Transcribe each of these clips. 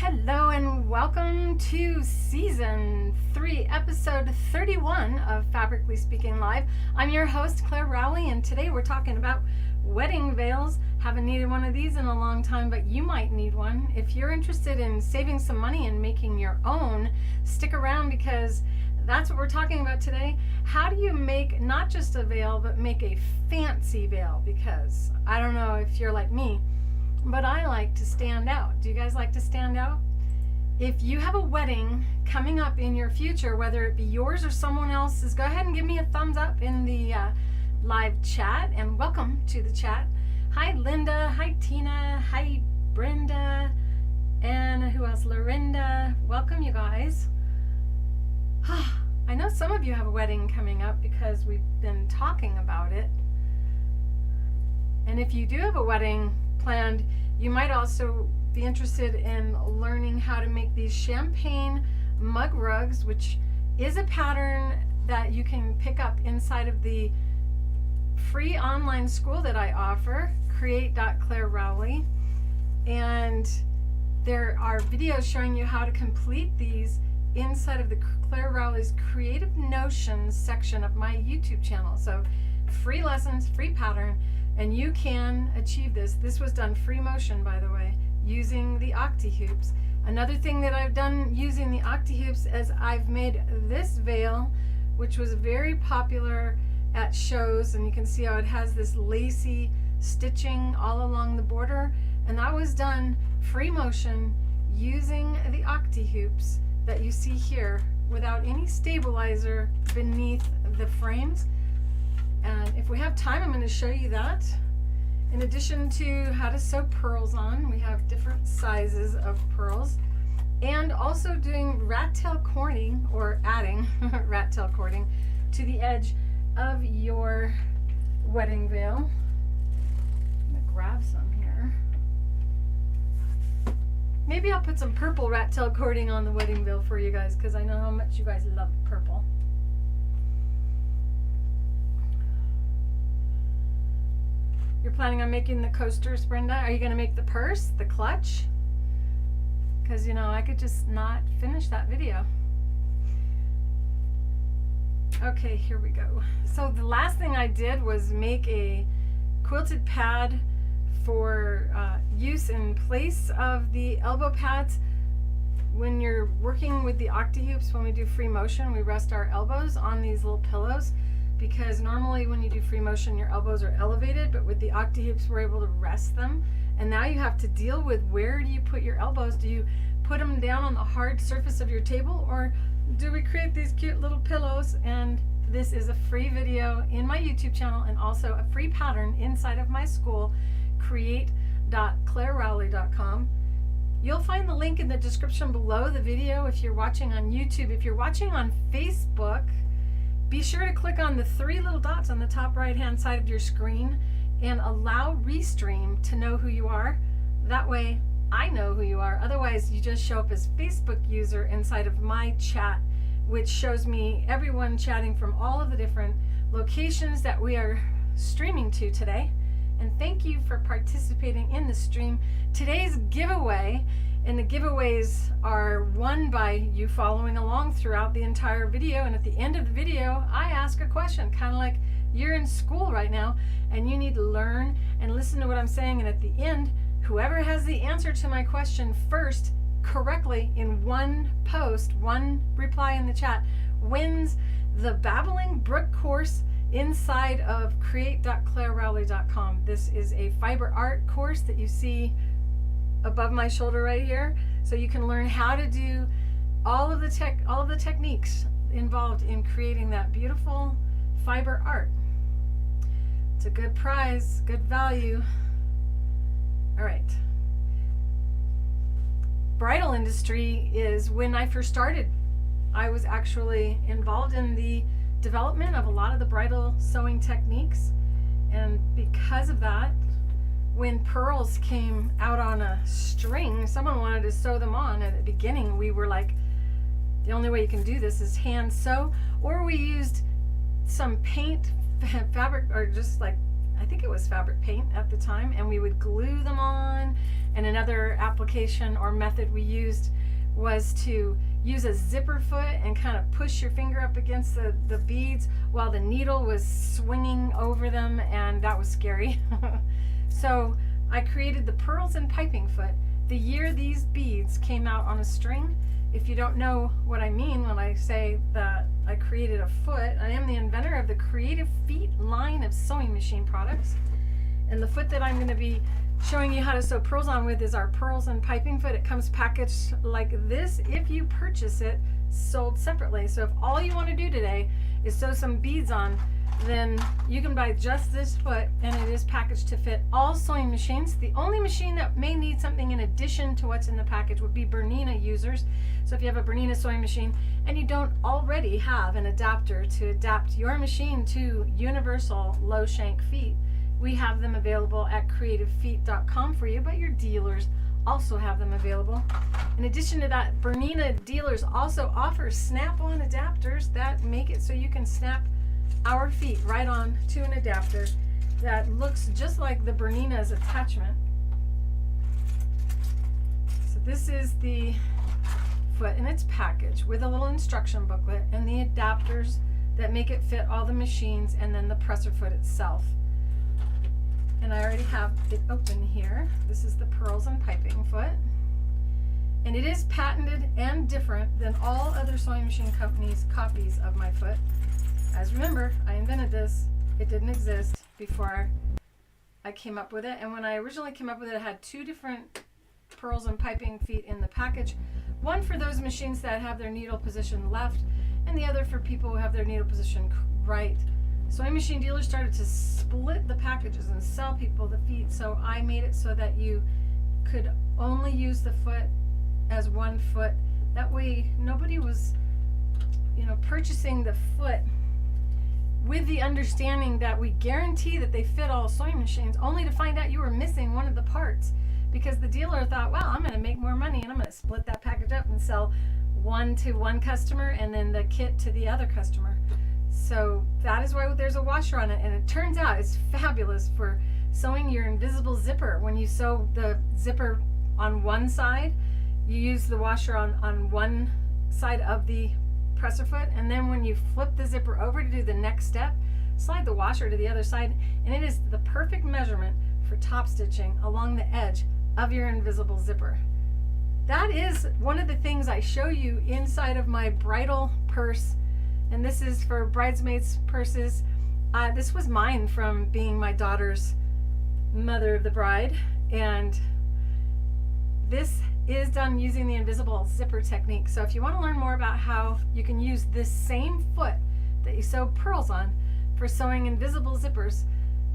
Hello and welcome to season 3, episode 31 of Fabrically Speaking Live. I'm your host, Clare Rowley, and today we're talking about wedding veils. Haven't needed one of these in a long time, but you might need one. If you're interested in saving some money and making your own, stick around because that's what we're talking about today. How do you make not just a veil, but make a fancy veil? Because I don't know if you're like me, but I like to stand out. Do you guys like to stand out? If you have a wedding coming up in your future, whether it be yours or someone else's, go ahead and give me a thumbs up in the live chat, and welcome to the chat. Hi Linda, hi Tina, hi Brenda, and who else? Lorinda. Welcome, you guys. I know some of you have a wedding coming up because we've been talking about it. And if you do have a wedding planned, you might also be interested in learning how to make these champagne mug rugs, which is a pattern that you can pick up inside of the free online school that I offer, create.clarerowley. And there are videos showing you how to complete these inside of the Clare Rowley's Creative Notions section of my YouTube channel. So free lessons, free pattern, and you can achieve this. This was done free motion, by the way, using the octi hoops. Another thing that I've done using the octi hoops is I've made this veil, which was very popular at shows, and you can see how it has this lacy stitching all along the border, and that was done free motion using the octi hoops that you see here without any stabilizer beneath the frames. And if we have time, I'm going to show you that. In addition to how to sew pearls on, we have different sizes of pearls, and also doing rat tail cording, or adding rat tail cording to the edge of your wedding veil. I'm going to grab some here. Maybe I'll put some purple rat tail cording on the wedding veil for you guys, because I know how much you guys love purple. You're planning on making the coasters, Brenda? Are you going to make the purse, the clutch? Because, you know, I could just not finish that video. Okay, here we go. So the last thing I did was make a quilted pad for use in place of the elbow pads. When you're working with the octi hoops, when we do free motion, we rest our elbows on these little pillows, because normally when you do free motion your elbows are elevated, but with the octi hoops we're able to rest them. And now you have to deal with, where do you put your elbows? Do you put them down on the hard surface of your table, or do we create these cute little pillows? And this is a free video in my YouTube channel, and also a free pattern inside of my school, create.clarerowley.com. You'll find the link in the description below the video if you're watching on YouTube. If you're watching on Facebook, be sure to click on the 3 little dots on the top right hand side of your screen and allow Restream to know who you are. That way I know who you are. Otherwise you just show up as Facebook user inside of my chat, which shows me everyone chatting from all of the different locations that we are streaming to today. And thank you for participating in the stream. Today's giveaway, and the giveaways are won by you following along throughout the entire video. And at the end of the video, I ask a question, kind of like you're in school right now and you need to learn and listen to what I'm saying. And at the end, whoever has the answer to my question first correctly in one post, one reply in the chat, wins the Babbling Brook course inside of create.clarerowley.com. This is a fiber art course that you see above my shoulder right here, so you can learn how to do all of the techniques involved in creating that beautiful fiber art. It's a good prize, good value. All right. Bridal industry is, when I first started, I was actually involved in the development of a lot of the bridal sewing techniques, and because of that, when pearls came out on a string, someone wanted to sew them on. At the beginning we were like, the only way you can do this is hand sew, or we used some paint fabric, or just like I think it was fabric paint at the time, and we would glue them on. And another application or method we used was to use a zipper foot and kind of push your finger up against the beads while the needle was swinging over them, and that was scary. So I created the pearls and piping foot the year these beads came out on a string. If you don't know what I mean when I say that I created a foot, I am the inventor of the Creative Feet line of sewing machine products. And the foot that I'm going to be showing you how to sew pearls on with is our pearls and piping foot. It comes packaged like this if you purchase it sold separately. So if all you want to do today is sew some beads on, then you can buy just this foot, and it is packaged to fit all sewing machines. The only machine that may need something in addition to what's in the package would be Bernina users. So if you have a Bernina sewing machine and you don't already have an adapter to adapt your machine to universal low shank feet, we have them available at creativefeet.com for you, but your dealers also have them available. In addition to that, Bernina dealers also offer snap-on adapters that make it so you can snap our feet right on to an adapter that looks just like the Bernina's attachment. So this is the foot in its package with a little instruction booklet and the adapters that make it fit all the machines, and then the presser foot itself. And I already have it open here. This is the pearls and piping foot. And it is patented and different than all other sewing machine companies' copies of my foot. As remember, I invented this. It didn't exist before I came up with it. And when I originally came up with it, I had two different pearls and piping feet in the package. One for those machines that have their needle position left, and the other for people who have their needle position right. Sewing machine dealers started to split the packages and sell people the feet, so I made it so that you could only use the foot as one foot. That way nobody was, purchasing the foot with the understanding that we guarantee that they fit all sewing machines, only to find out you were missing one of the parts, because the dealer thought, well, I'm going to make more money and I'm going to split that package up and sell one to one customer and then the kit to the other customer. So that is why there's a washer on it, and it turns out it's fabulous for sewing your invisible zipper. When you sew the zipper on one side, you use the washer on one side of the presser foot, and then when you flip the zipper over to do the next step, slide the washer to the other side, and it is the perfect measurement for top stitching along the edge of your invisible zipper. That is one of the things I show you inside of my bridal purse, and this is for bridesmaids' purses. This was mine from being my daughter's mother of the bride, and this is done using the invisible zipper technique. So if you want to learn more about how you can use this same foot that you sew pearls on for sewing invisible zippers,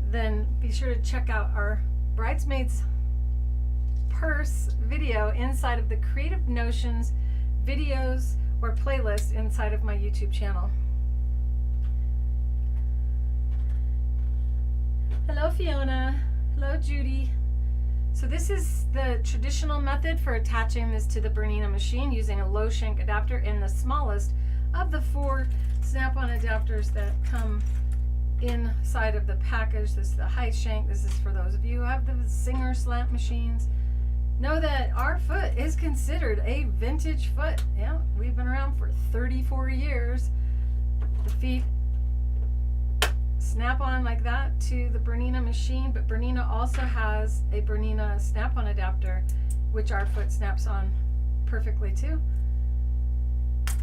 then be sure to check out our bridesmaids purse video inside of the Creative Notions videos or playlist inside of my YouTube channel. Hello Fiona, hello Judy. So this is the traditional method for attaching this to the Bernina machine using a low shank adapter in the smallest of the 4 snap-on adapters that come inside of the package. This is the high shank. This is for those of you who have the Singer slant machines. Know that our foot is considered a vintage foot. Yeah, we've been around for 34 years. The feet snap on like that to the Bernina machine, but Bernina also has a Bernina snap-on adapter, which our foot snaps on perfectly too.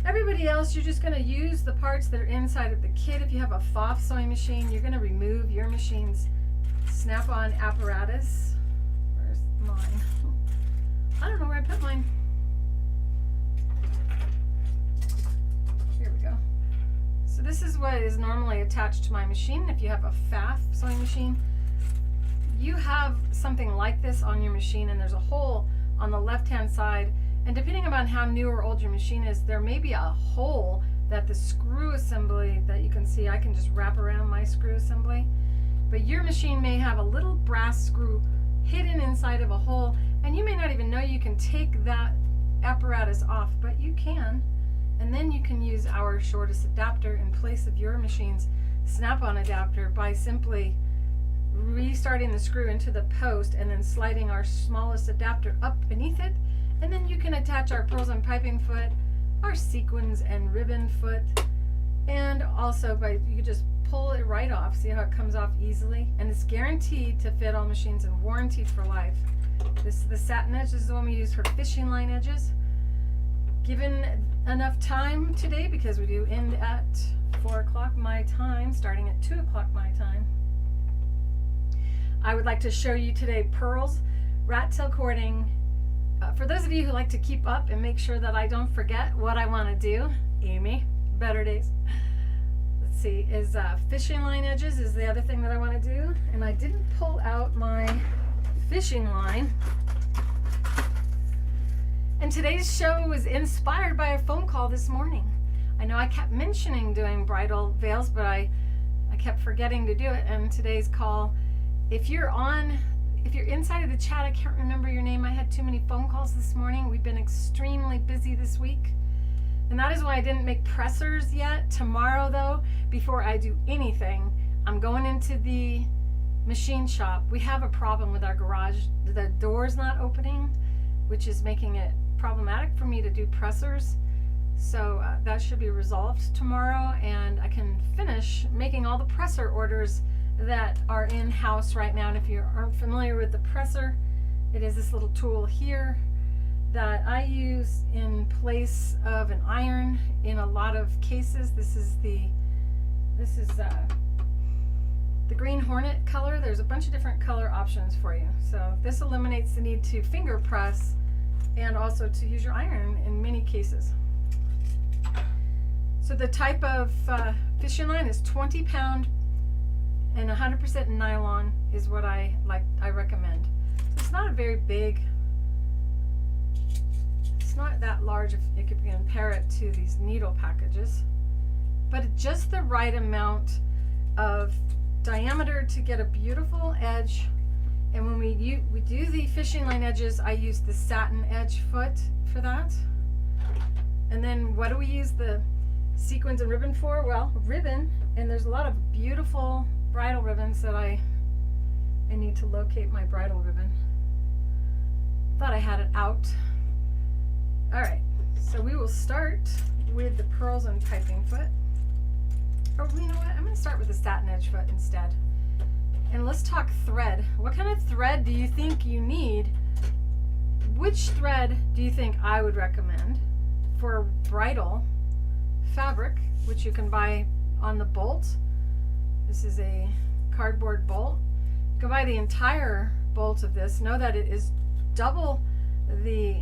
Everybody else, you're just going to use the parts that are inside of the kit. If you have a Pfaff sewing machine, you're going to remove your machine's snap-on apparatus. Where's mine? I don't know where I put mine. Here we go. So this is what is normally attached to my machine. If you have a Pfaff sewing machine, you have something like this on your machine, and there's a hole on the left-hand side. And depending upon how new or old your machine is, there may be a hole that the screw assembly that you can see, I can just wrap around my screw assembly. But your machine may have a little brass screw hidden inside of a hole, and you may not even know you can take that apparatus off, but you can. And then you can use our shortest adapter in place of your machine's snap-on adapter by simply starting the screw into the post and then sliding our smallest adapter up beneath it. And then you can attach our pearls and piping foot, our sequins and ribbon foot, and also you can just pull it right off. See how it comes off easily? And it's guaranteed to fit all machines and warranted for life. This is the Satinedge. This is the one we use for fishing line edges. Given enough time today, because we do end at 4 o'clock my time, starting at 2 o'clock my time, I would like to show you today pearls, rat tail cording. For those of you who like to keep up and make sure that I don't forget what I want to do, Amy, better days. Let's see, is fishing line edges is the other thing that I want to do. And I didn't pull out my fishing line. And today's show was inspired by a phone call this morning. I know I kept mentioning doing bridal veils, but I kept forgetting to do it. And today's call, if you're inside of the chat, I can't remember your name. I had too many phone calls this morning. We've been extremely busy this week. And that is why I didn't make pressers yet. Tomorrow though, before I do anything, I'm going into the machine shop. We have a problem with our garage. The door's not opening, which is making it problematic for me to do pressers. So that should be resolved tomorrow, and I can finish making all the presser orders that are in house right now. And if you aren't familiar with the presser, it is this little tool here that I use in place of an iron in a lot of cases. This is the Green Hornet color. There's a bunch of different color options for you. So this eliminates the need to finger press and also to use your iron in many cases. So the type of fishing line is 20 pound and 100% nylon is what I recommend. So it's not a very big, it's not that large if you could compare it to these needle packages, but just the right amount of diameter to get a beautiful edge. And when we do the fishing line edges, I use the Satinedge Foot for that. And then what do we use the sequins and ribbon for? Well, ribbon, and there's a lot of beautiful bridal ribbons that I need to locate my bridal ribbon. Thought I had it out. All right, so we will start with the pearls and piping foot. Or you know what, I'm going to start with the Satinedge Foot instead. And let's talk thread. What kind of thread do you think you need? Which thread do you think I would recommend for bridal fabric, which you can buy on the bolt? This is a cardboard bolt. You can buy the entire bolt of this. Know that it is double the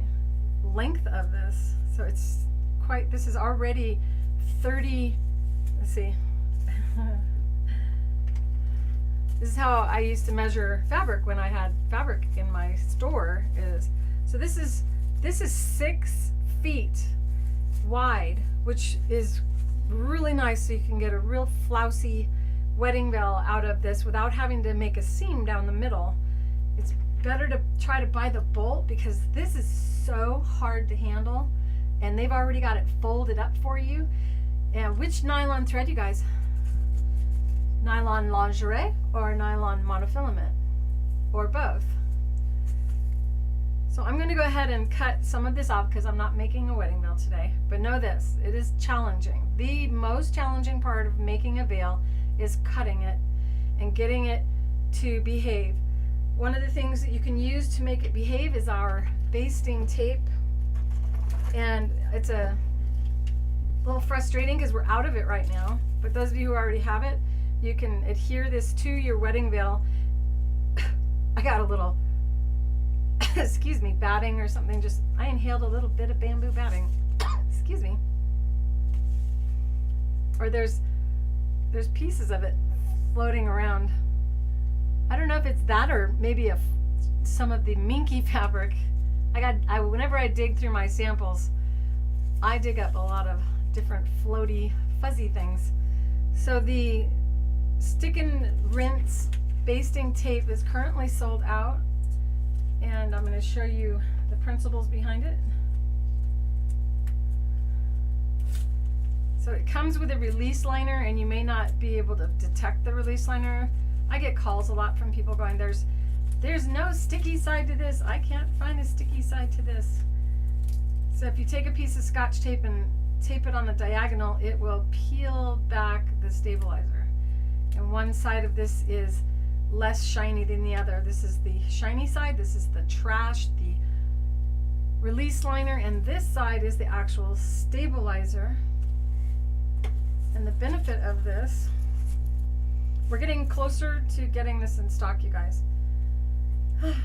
length of this. So it's quite, this is already 30, let's see. This is how I used to measure fabric when I had fabric in my store. So this is 6 feet wide, which is really nice, so you can get a real flousy wedding veil out of this without having to make a seam down the middle. It's better to try to buy the bolt because this is so hard to handle, and they've already got it folded up for you. And which nylon thread, you guys? Nylon lingerie or nylon monofilament, or both? So I'm going to go ahead and cut some of this off because I'm not making a wedding veil today. But know this, it is challenging. The most challenging part of making a veil is cutting it and getting it to behave. One of the things that you can use to make it behave is our basting tape. And it's a little frustrating because we're out of it right now. But those of you who already have it, you can adhere this to your wedding veil. I got a little excuse me, batting or something. I inhaled a little bit of bamboo batting. Excuse me. Or there's pieces of it floating around. I don't know if it's that or maybe some of the minky fabric. Whenever I dig through my samples, I dig up a lot of different floaty, fuzzy things. So the stick and rinse basting tape is currently sold out. And I'm going to show you the principles behind it. So it comes with a release liner, and you may not be able to detect the release liner. I get calls a lot from people going, there's no sticky side to this. I can't find a sticky side to this. So if you take a piece of Scotch tape and tape it on the diagonal, it will peel back the stabilizer. And one side of this is less shiny than the other. This is the shiny side, this is the trash, the release liner, and this side is the actual stabilizer. And the benefit of this, we're getting closer to getting this in stock, you guys.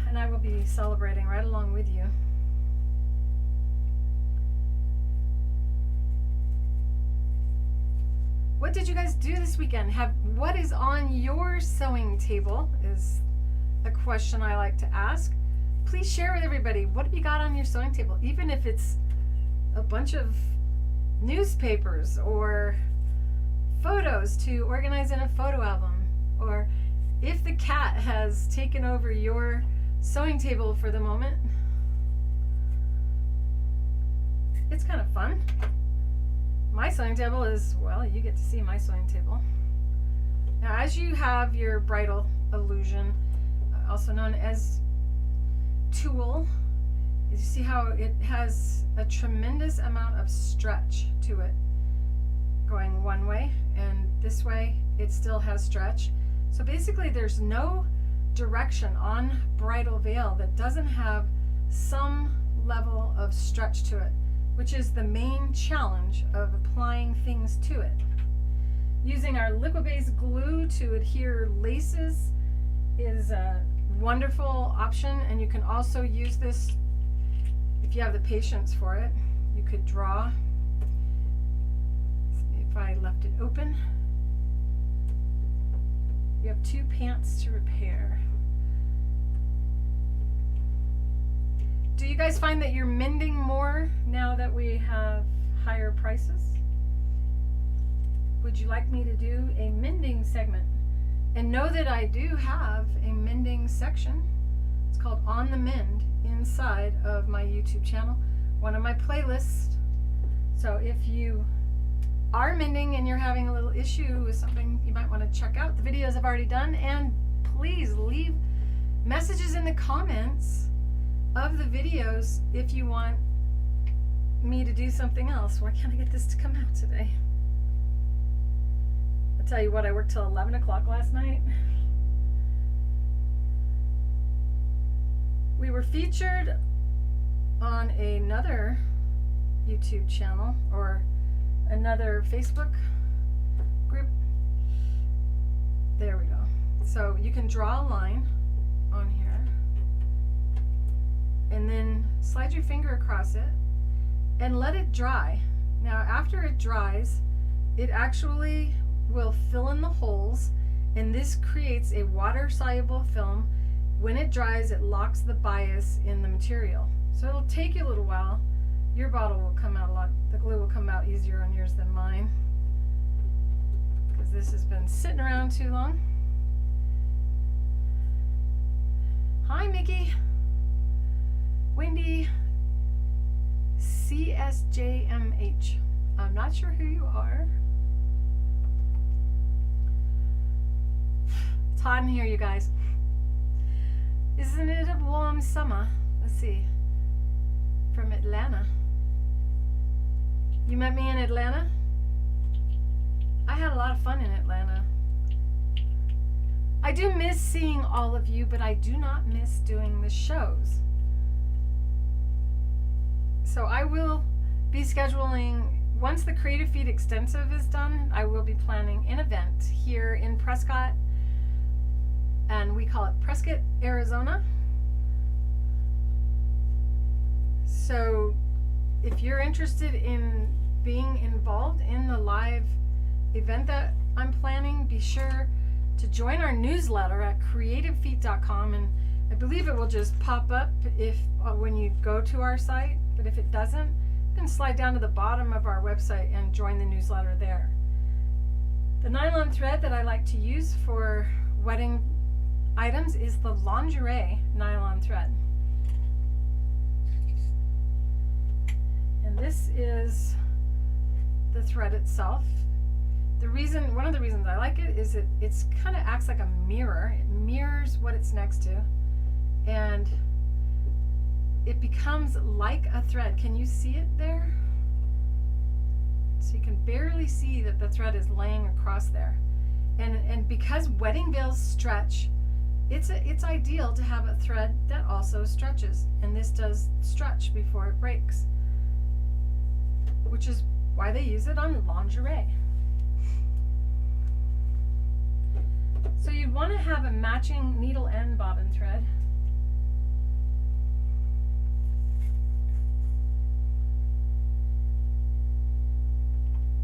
And I will be celebrating right along with you. What did you guys do this weekend? What is on your sewing table is a question I like to ask. Please share with everybody, what have you got on your sewing table? Even if it's a bunch of newspapers or photos to organize in a photo album, or if the cat has taken over your sewing table for the moment. It's kind of fun. My sewing table is, well, you get to see my sewing table. Now, as you have your bridal illusion, also known as tulle, you see how it has a tremendous amount of stretch to it, going one way, and this way it still has stretch. So basically there's no direction on bridal veil that doesn't have some level of stretch to it, which is the main challenge of applying things to it. Using our liquid-based glue to adhere laces is a wonderful option, and you can also use this if you have the patience for it. You could draw. If I left it open, you have 2 pants to repair. Do you guys find that you're mending more now that we have higher prices? Would you like me to do a mending segment? And know that I do have a mending section. It's called On the Mend inside of my YouTube channel, one of my playlists. So if you are mending and you're having a little issue with something, you might want to check out the videos I've already done, and please leave messages in the comments of the videos if you want me to do something else. Why can't I get this to come out today? I'll tell you what, I worked till 11 o'clock last night. We were featured on another YouTube channel or another Facebook group. There we go. So you can draw a line on here and then slide your finger across it and let it dry. Now after it dries, it actually will fill in the holes, and this creates a water-soluble film. When it dries, it locks the bias in the material. So it'll take you a little while. Your bottle will come out a lot, the glue will come out easier on yours than mine, because this has been sitting around too long. Hi Mickey, Wendy, CSJMH. I'm not sure who you are. It's hot in here, you guys. Isn't it a warm summer? Let's see. From Atlanta. You met me in Atlanta? I had a lot of fun in Atlanta. I do miss seeing all of you, but I do not miss doing the shows. So I will be scheduling, once the Creative Feed Extensive is done, I will be planning an event here in Prescott, and we call it Prescott, Arizona. So if you're interested in being involved in the live event that I'm planning, be sure to join our newsletter at creativefeet.com, and I believe it will just pop up if when you go to our site, but if it doesn't, you can slide down to the bottom of our website and join the newsletter there. The nylon thread that I like to use for wedding items is the lingerie nylon thread. And this is the thread itself. One of the reasons I like it is it's kind of acts like a mirror. It mirrors what it's next to, and it becomes like a thread. Can you see it there? So you can barely see that the thread is laying across there. And because wedding veils stretch, it's ideal to have a thread that also stretches. And this does stretch before it breaks, which is why they use it on lingerie. So you'd want to have a matching needle and bobbin thread.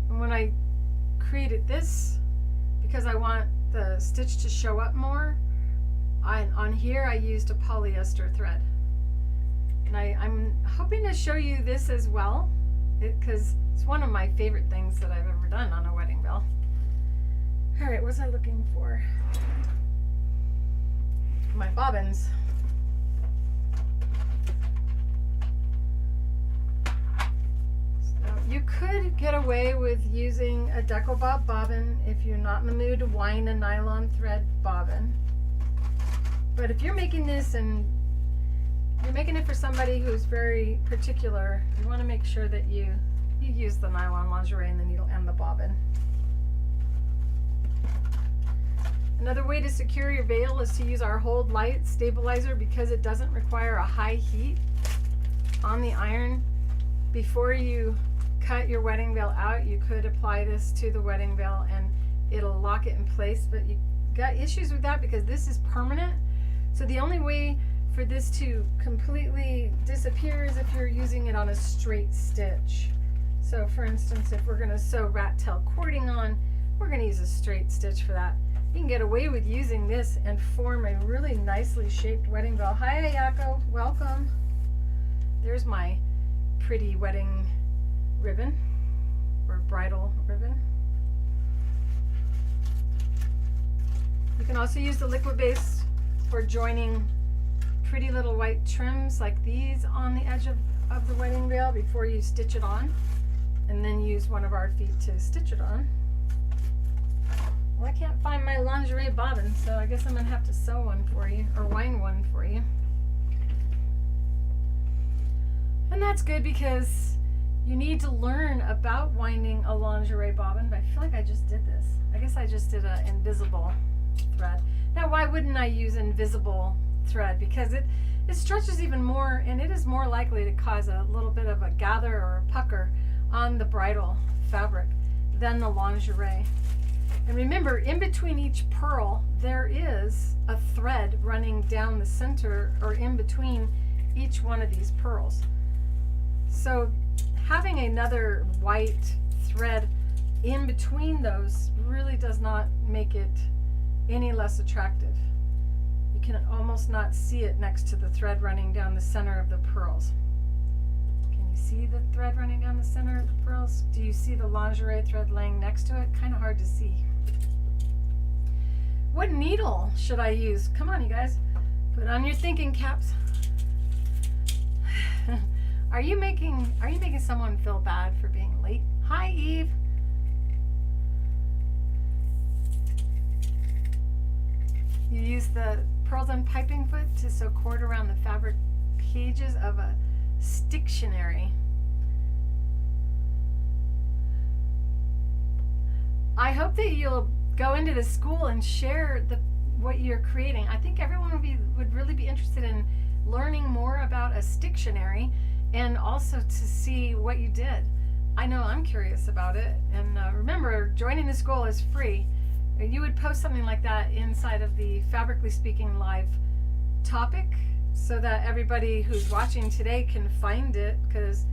And when I created this, because I want the stitch to show up more, on here I used a polyester thread. And I'm hoping to show you this as well, because it's one of my favorite things that I've ever done on a wedding veil. All right, what was I looking for? My bobbins. So you could get away with using a deco bob bobbin if you're not in the mood to wind a nylon thread bobbin. But if you're making this and you're making it for somebody who's very particular, you want to make sure that you use the nylon lingerie and the needle and the bobbin. Another way to secure your veil is to use our hold light stabilizer, because it doesn't require a high heat on the iron. Before you cut your wedding veil out, you could apply this to the wedding veil and it'll lock it in place, but you got issues with that because this is permanent. So the only way for this to completely disappear is if you're using it on a straight stitch. So for instance, if we're going to sew rat tail cording on, we're going to use a straight stitch for that. You can get away with using this and form a really nicely shaped wedding veil. Hi Ayako, welcome. There's my pretty wedding ribbon, or bridal ribbon. You can also use the liquid base for joining pretty little white trims like these on the edge of the wedding veil before you stitch it on, and then use one of our feet to stitch it on. Well, I can't find my lingerie bobbin, so I guess I'm gonna have to sew one for you, or wind one for you. And that's good because you need to learn about winding a lingerie bobbin, but I feel like I just did this. I guess I just did an invisible thread. Now, why wouldn't I use invisible thread? Because it stretches even more, and it is more likely to cause a little bit of a gather or a pucker on the bridal fabric than the lingerie. And remember, in between each pearl, there is a thread running down the center or in between each one of these pearls. So having another white thread in between those really does not make it any less attractive. You can almost not see it next to the thread running down the center of the pearls. Can you see the thread running down the center of the pearls? Do you see the lingerie thread laying next to it? Kind of hard to see. What needle should I use? Come on, you guys. Put on your thinking caps. Are you making someone feel bad for being late? Hi, Eve. You use the pearls and piping foot to sew cord around the fabric pages of a Sticktionary. I hope that you'll go into the school and share what you're creating. I think everyone would really be interested in learning more about a Sticktionary and also to see what you did. I know I'm curious about it. And remember, joining the school is free. You would post something like that inside of the Fabrically Speaking live topic so that everybody who's watching today can find it, because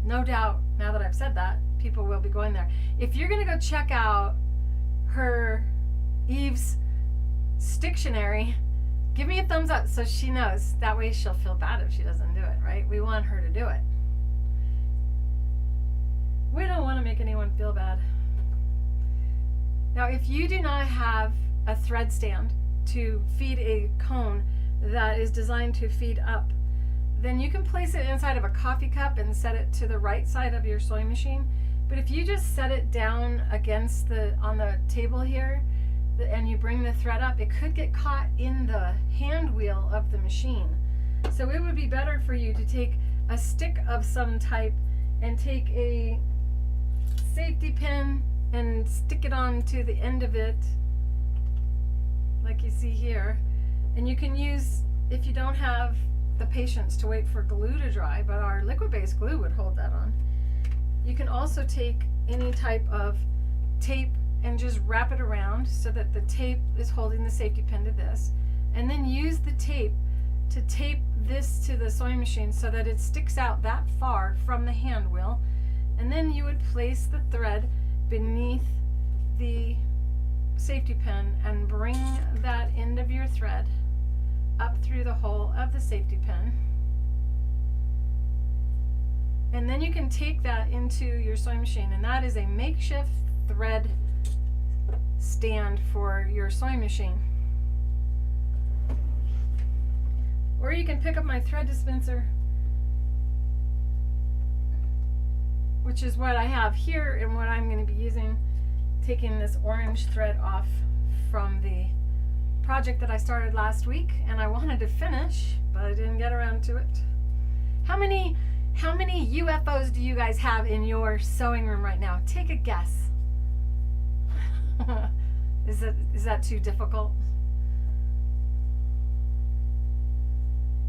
no doubt, now that I've said that, people will be going there. If you're going to go check out Eve's Sticktionary, give me a thumbs up so she knows. That way she'll feel bad if she doesn't do it, right? We want her to do it. We don't want to make anyone feel bad. Now, if you do not have a thread stand to feed a cone that is designed to feed up, then you can place it inside of a coffee cup and set it to the right side of your sewing machine. But if you just set it down against on the table here, and you bring the thread up, it could get caught in the hand wheel of the machine. So it would be better for you to take a stick of some type and take a safety pin and stick it on to the end of it, like you see here. And you can use, if you don't have the patience to wait for glue to dry, but our liquid-based glue would hold that on. You can also take any type of tape and just wrap it around so that the tape is holding the safety pin to this, and then use the tape to tape this to the sewing machine so that it sticks out that far from the hand wheel, and then you would place the thread beneath the safety pin and bring that end of your thread up through the hole of the safety pin. And then you can take that into your sewing machine, and that is a makeshift thread stand for your sewing machine. Or you can pick up my thread dispenser, which is what I have here and what I'm going to be using, taking this orange thread off from the project that I started last week, and I wanted to finish, but I didn't get around to it. How many UFOs do you guys have in your sewing room right now? Take a guess. Is that too difficult?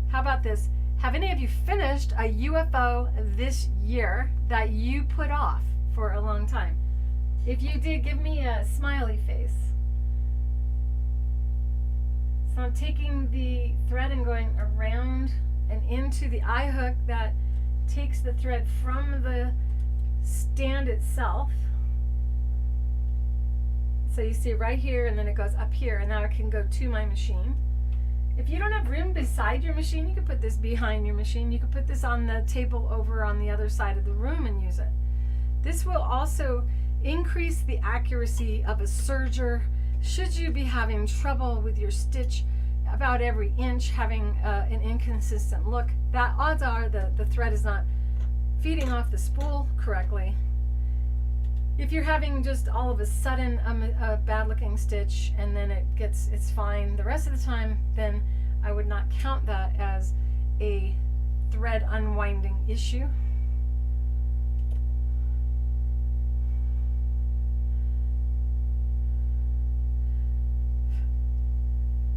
How about this? Have any of you finished a UFO this year that you put off for a long time? If you did, give me a smiley face. So I'm taking the thread and going around and into the eye hook that takes the thread from the stand itself. So you see right here, and then it goes up here, and now it can go to my machine. If you don't have room beside your machine, you can put this behind your machine. You can put this on the table over on the other side of the room and use it. This will also increase the accuracy of a serger. Should you be having trouble with your stitch about every inch, having an inconsistent look, that odds are the thread is not feeding off the spool correctly. If you're having just all of a sudden a bad looking stitch and then it's fine the rest of the time, then I would not count that as a thread unwinding issue.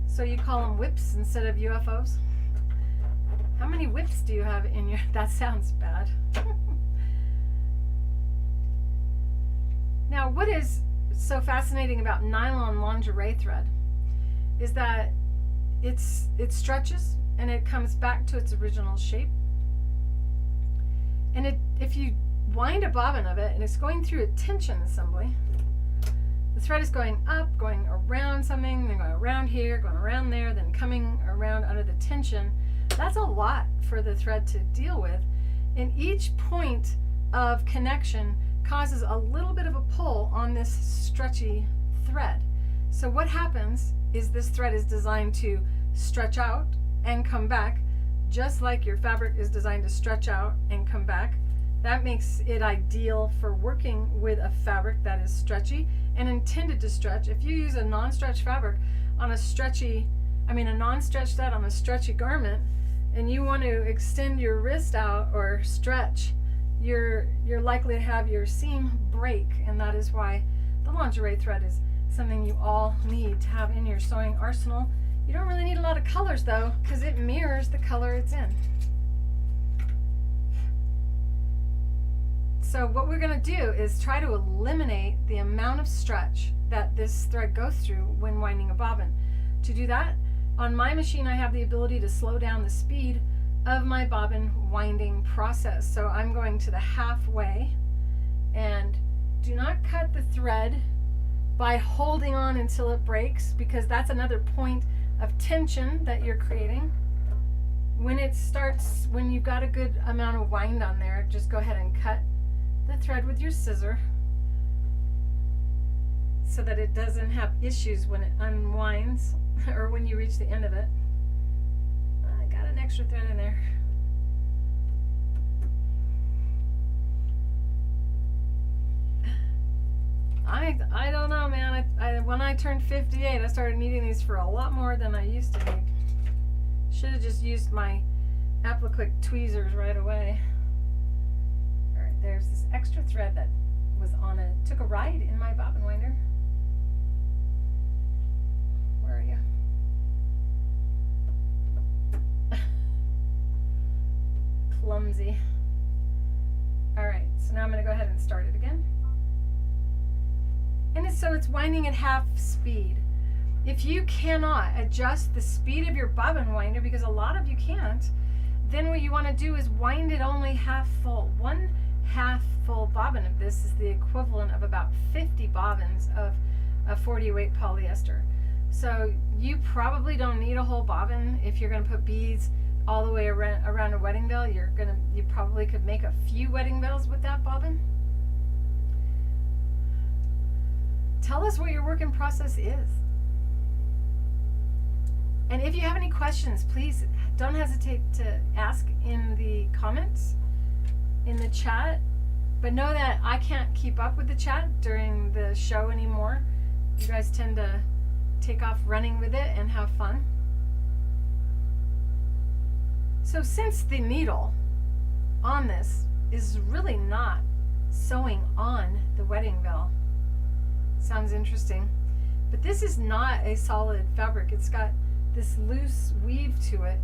So you call them whips instead of UFOs? How many whips do you have in your, that sounds bad. Now, what is so fascinating about nylon lingerie thread is that it stretches and it comes back to its original shape. And if you wind a bobbin of it and it's going through a tension assembly, the thread is going up, going around something, then going around here, going around there, then coming around under the tension. That's a lot for the thread to deal with. And each point of connection causes a little bit of a pull on this stretchy thread. So what happens is this thread is designed to stretch out and come back, just like your fabric is designed to stretch out and come back. That makes it ideal for working with a fabric that is stretchy and intended to stretch. If you use a non-stretch fabric on a non-stretch thread on a stretchy garment, and you want to extend your wrist out or stretch, you're likely to have your seam break, and that is why the lingerie thread is something you all need to have in your sewing arsenal. You don't really need a lot of colors though, because it mirrors the color it's in. So what we're going to do is try to eliminate the amount of stretch that this thread goes through when winding a bobbin. To do that, on my machine I have the ability to slow down the speed of my bobbin winding process. So I'm going to the halfway, and do not cut the thread by holding on until it breaks, because that's another point of tension that you're creating. When you've got a good amount of wind on there, just go ahead and cut the thread with your scissor so that it doesn't have issues when it unwinds or when you reach the end of it. I got an extra thread in there. I don't know, man. When I turned 58, I started needing these for a lot more than I used to need. Should have just used my applique tweezers right away. All right, there's this extra thread that was took a ride in my bobbin winder. Where are you? Clumsy. All right, so now I'm going to go ahead and start it again. And so it's winding at half speed. If you cannot adjust the speed of your bobbin winder, because a lot of you can't, then what you want to do is wind it only half full. One half full bobbin of this is the equivalent of about 50 bobbins of a 40 weight polyester. So you probably don't need a whole bobbin if you're going to put beads all the way around a wedding veil. You probably could make a few wedding veils with that bobbin. Tell us what your work in process is. And if you have any questions, please don't hesitate to ask in the comments, in the chat. But know that I can't keep up with the chat during the show anymore. You guys tend to take off running with it and have fun. So since the needle on this is really not sewing on the wedding veil, sounds interesting, but this is not a solid fabric. It's got this loose weave to it,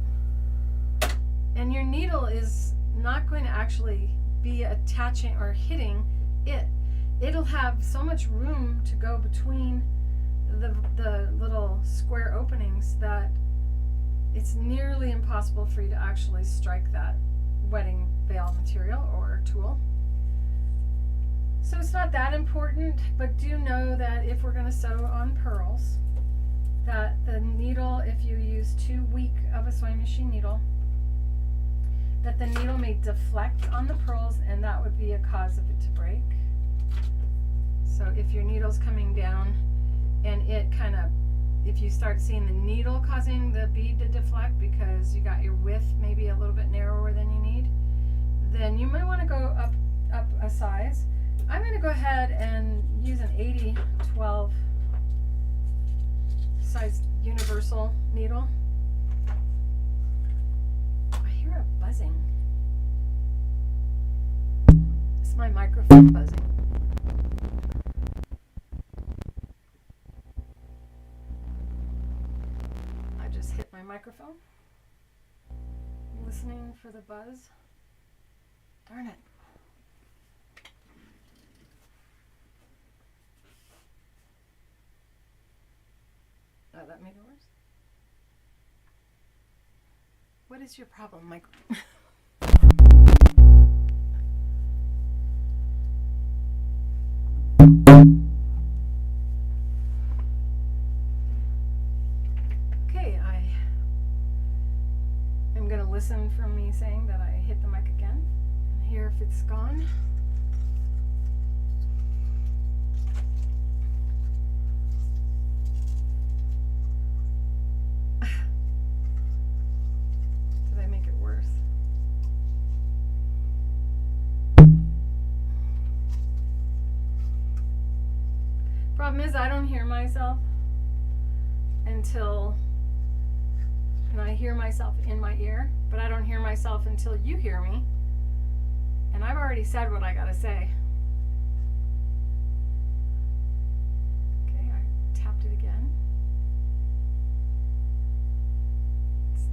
and your needle is not going to actually be attaching or hitting it. It'll have so much room to go between the little square openings that it's nearly impossible for you to actually strike that wedding veil material or tool. So it's not that important, but do know that if we're going to sew on pearls, that the needle, if you use too weak of a sewing machine needle, that the needle may deflect on the pearls, and that would be a cause of it to break. So if your needle's coming down and it kind of, if you start seeing the needle causing the bead to deflect because you got your width maybe a little bit narrower than you need, then you might want to go up a size. I'm going to go ahead and use an 80-12 size universal needle. I hear a buzzing. It's my microphone buzzing. I just hit my microphone. Listening for the buzz. Darn it. Oh, that made it worse. What is your problem, Michael? Okay, I am going to listen for me saying that I hit the mic again and hear if it's gone. Problem is, I don't hear myself until, and I hear myself in my ear, but I don't hear myself until you hear me, and I've already said what I gotta say. Okay, I tapped it again.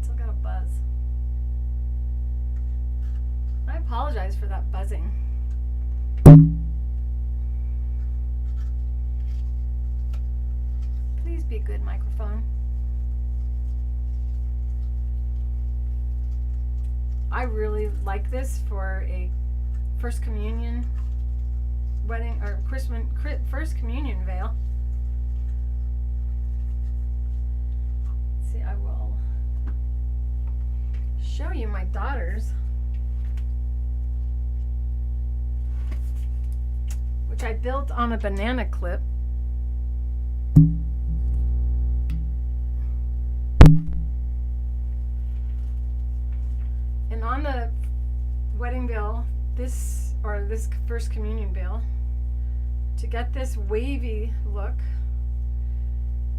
Still got a buzz. I apologize for that buzzing. Please be a good microphone. I really like this for a first communion wedding or Christmas first communion veil. Let's see, I will show you my daughter's, which I built on a banana clip. And on the wedding veil, this first communion veil, to get this wavy look,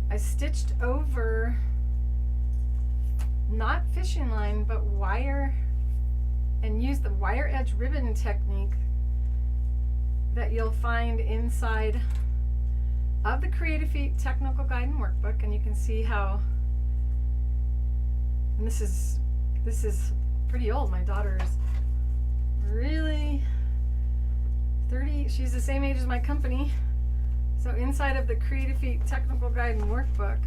I stitched over not fishing line but wire, and used the wire edge ribbon technique that you'll find inside of the Creative Feet Technical Guide and Workbook. And you can see how, and this is pretty old. My daughter is really 30, she's the same age as my company. So inside of the Creative Feet Technical Guide and Workbook,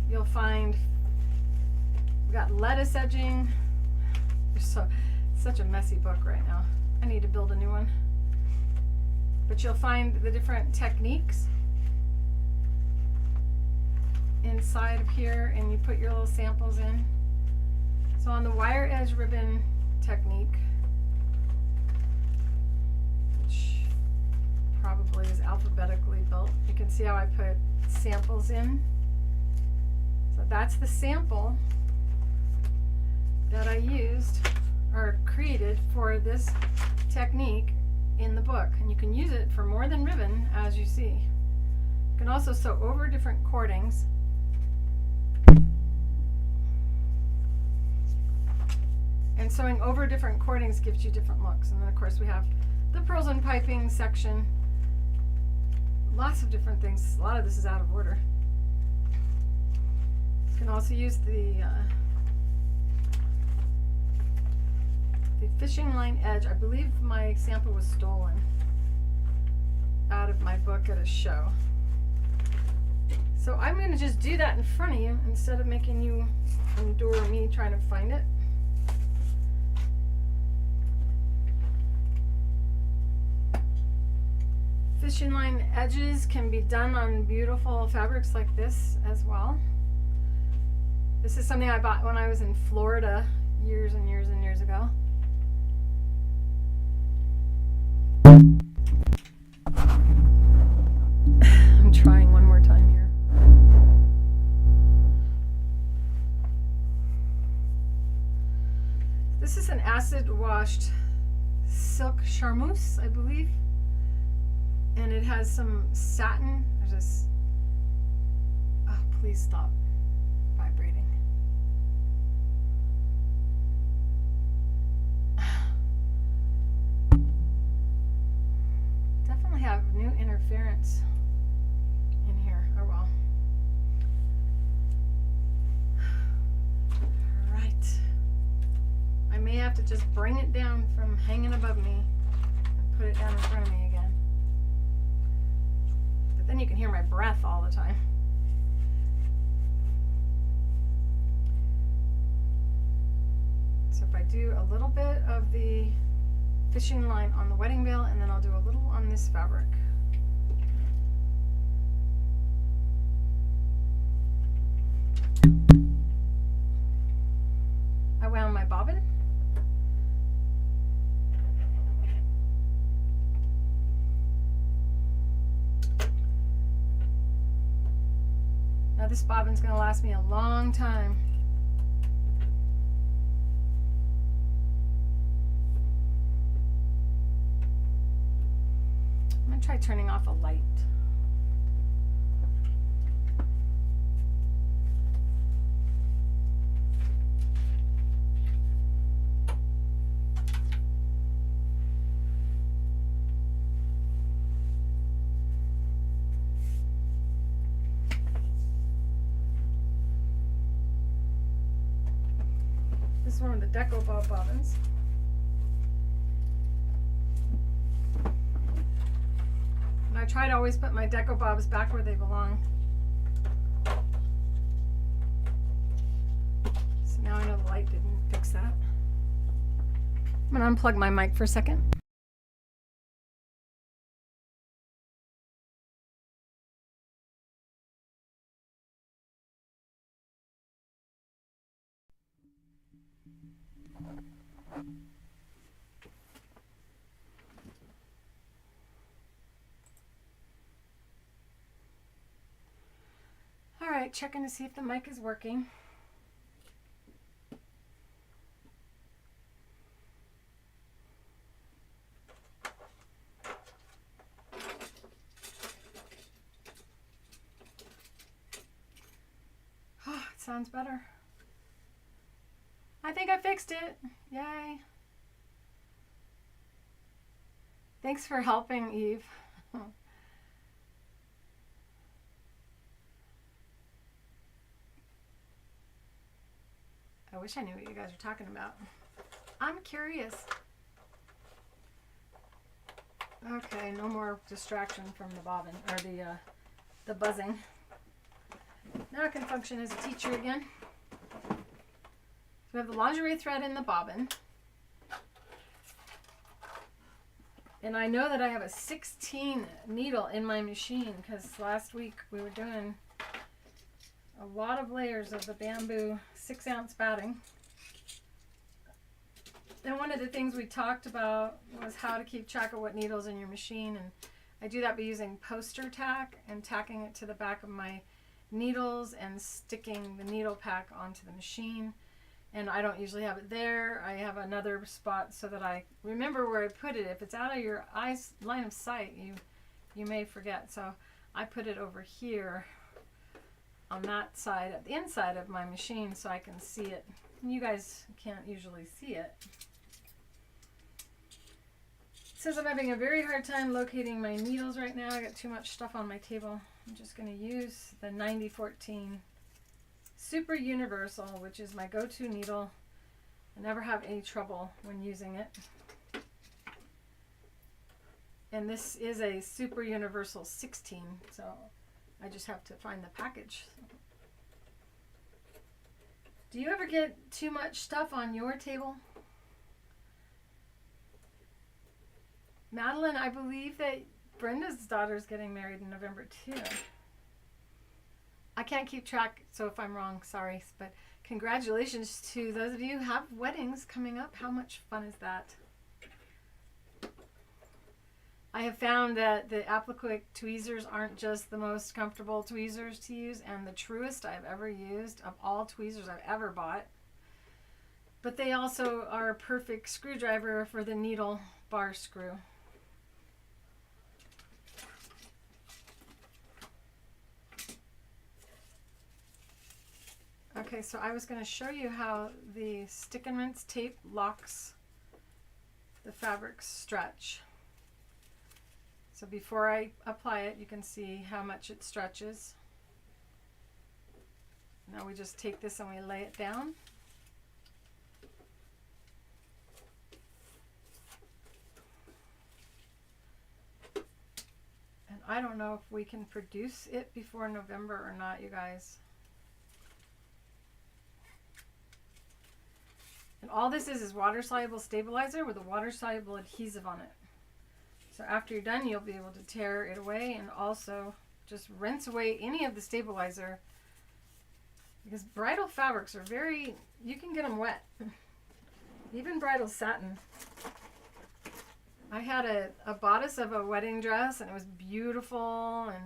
you'll find we got lettuce edging. It's such a messy book right now. I need to build a new one. But you'll find the different techniques inside of here, and you put your little samples in. So on the wire edge ribbon technique, which probably is alphabetically built, you can see how I put samples in. So that's the sample that I used or created for this technique in the book, and you can use it for more than ribbon, as you see. You can also sew over different cordings. And sewing over different cordings gives you different looks. And then of course we have the pearls and piping section. Lots of different things. A lot of this is out of order. You can also use the fishing line edge. I believe my sample was stolen out of my book at a show. So I'm going to just do that in front of you instead of making you endure me trying to find it. Fishing line edges can be done on beautiful fabrics like this as well. This is something I bought when I was in Florida years and years and years ago. I'm trying one more time here. This is an acid washed silk charmeuse, I believe. And it has some satin. I just, oh, please stop vibrating. Definitely have new interference in here. Oh well. Right. I may have to just bring it down from hanging above me and put it down in front of me again. Then you can hear my breath all the time. So if I do a little bit of the fishing line on the wedding veil, and then I'll do a little on this fabric. I wound my bobbin. Now this bobbin's going to last me a long time. I'm going to try turning off a light. This is one of the Deco Bob bobbins. And I try to always put my Deco Bobs back where they belong. So now I know the light didn't fix that. I'm going to unplug my mic for a second. All right, checking to see if the mic is working. sounds better. I think I fixed it. Yay. Thanks for helping, Eve. I wish I knew what you guys are talking about. I'm curious. Okay, no more distraction from the bobbin or the buzzing. Now I can function as a teacher again. So we have the lingerie thread in the bobbin. And I know that I have a 16 needle in my machine because last week we were doing a lot of layers of the bamboo 6-ounce batting. And one of the things we talked about was how to keep track of what needles in your machine. And I do that by using poster tack and tacking it to the back of my needles and sticking the needle pack onto the machine. And I don't usually have it there. I have another spot so that I remember where I put it. If it's out of your eyes line of sight, you may forget. So I put it over here on that side, at the inside of my machine, so I can see it. You guys can't usually see it. It says I'm having a very hard time locating my needles right now. I got too much stuff on my table. I'm just going to use the 9014 Super Universal, which is my go-to needle. I never have any trouble when using it. And this is a Super Universal 16, so I just have to find the package. Do you ever get too much stuff on your table? Madeline, I believe that Brenda's daughter is getting married in November too. I can't keep track, so if I'm wrong, sorry. But congratulations to those of you who have weddings coming up. How much fun is that? I have found that the Appliquick tweezers aren't just the most comfortable tweezers to use and the truest I've ever used of all tweezers I've ever bought. But they also are a perfect screwdriver for the needle bar screw. Okay, so I was going to show you how the stick and rinse tape locks the fabric stretch. So before I apply it, you can see how much it stretches. Now we just take this and we lay it down. And I don't know if we can produce it before November or not, you guys. And all this is water-soluble stabilizer with a water-soluble adhesive on it. So after you're done, you'll be able to tear it away and also just rinse away any of the stabilizer. Because bridal fabrics are very, you can get them wet. Even bridal satin. I had a bodice of a wedding dress and it was beautiful. And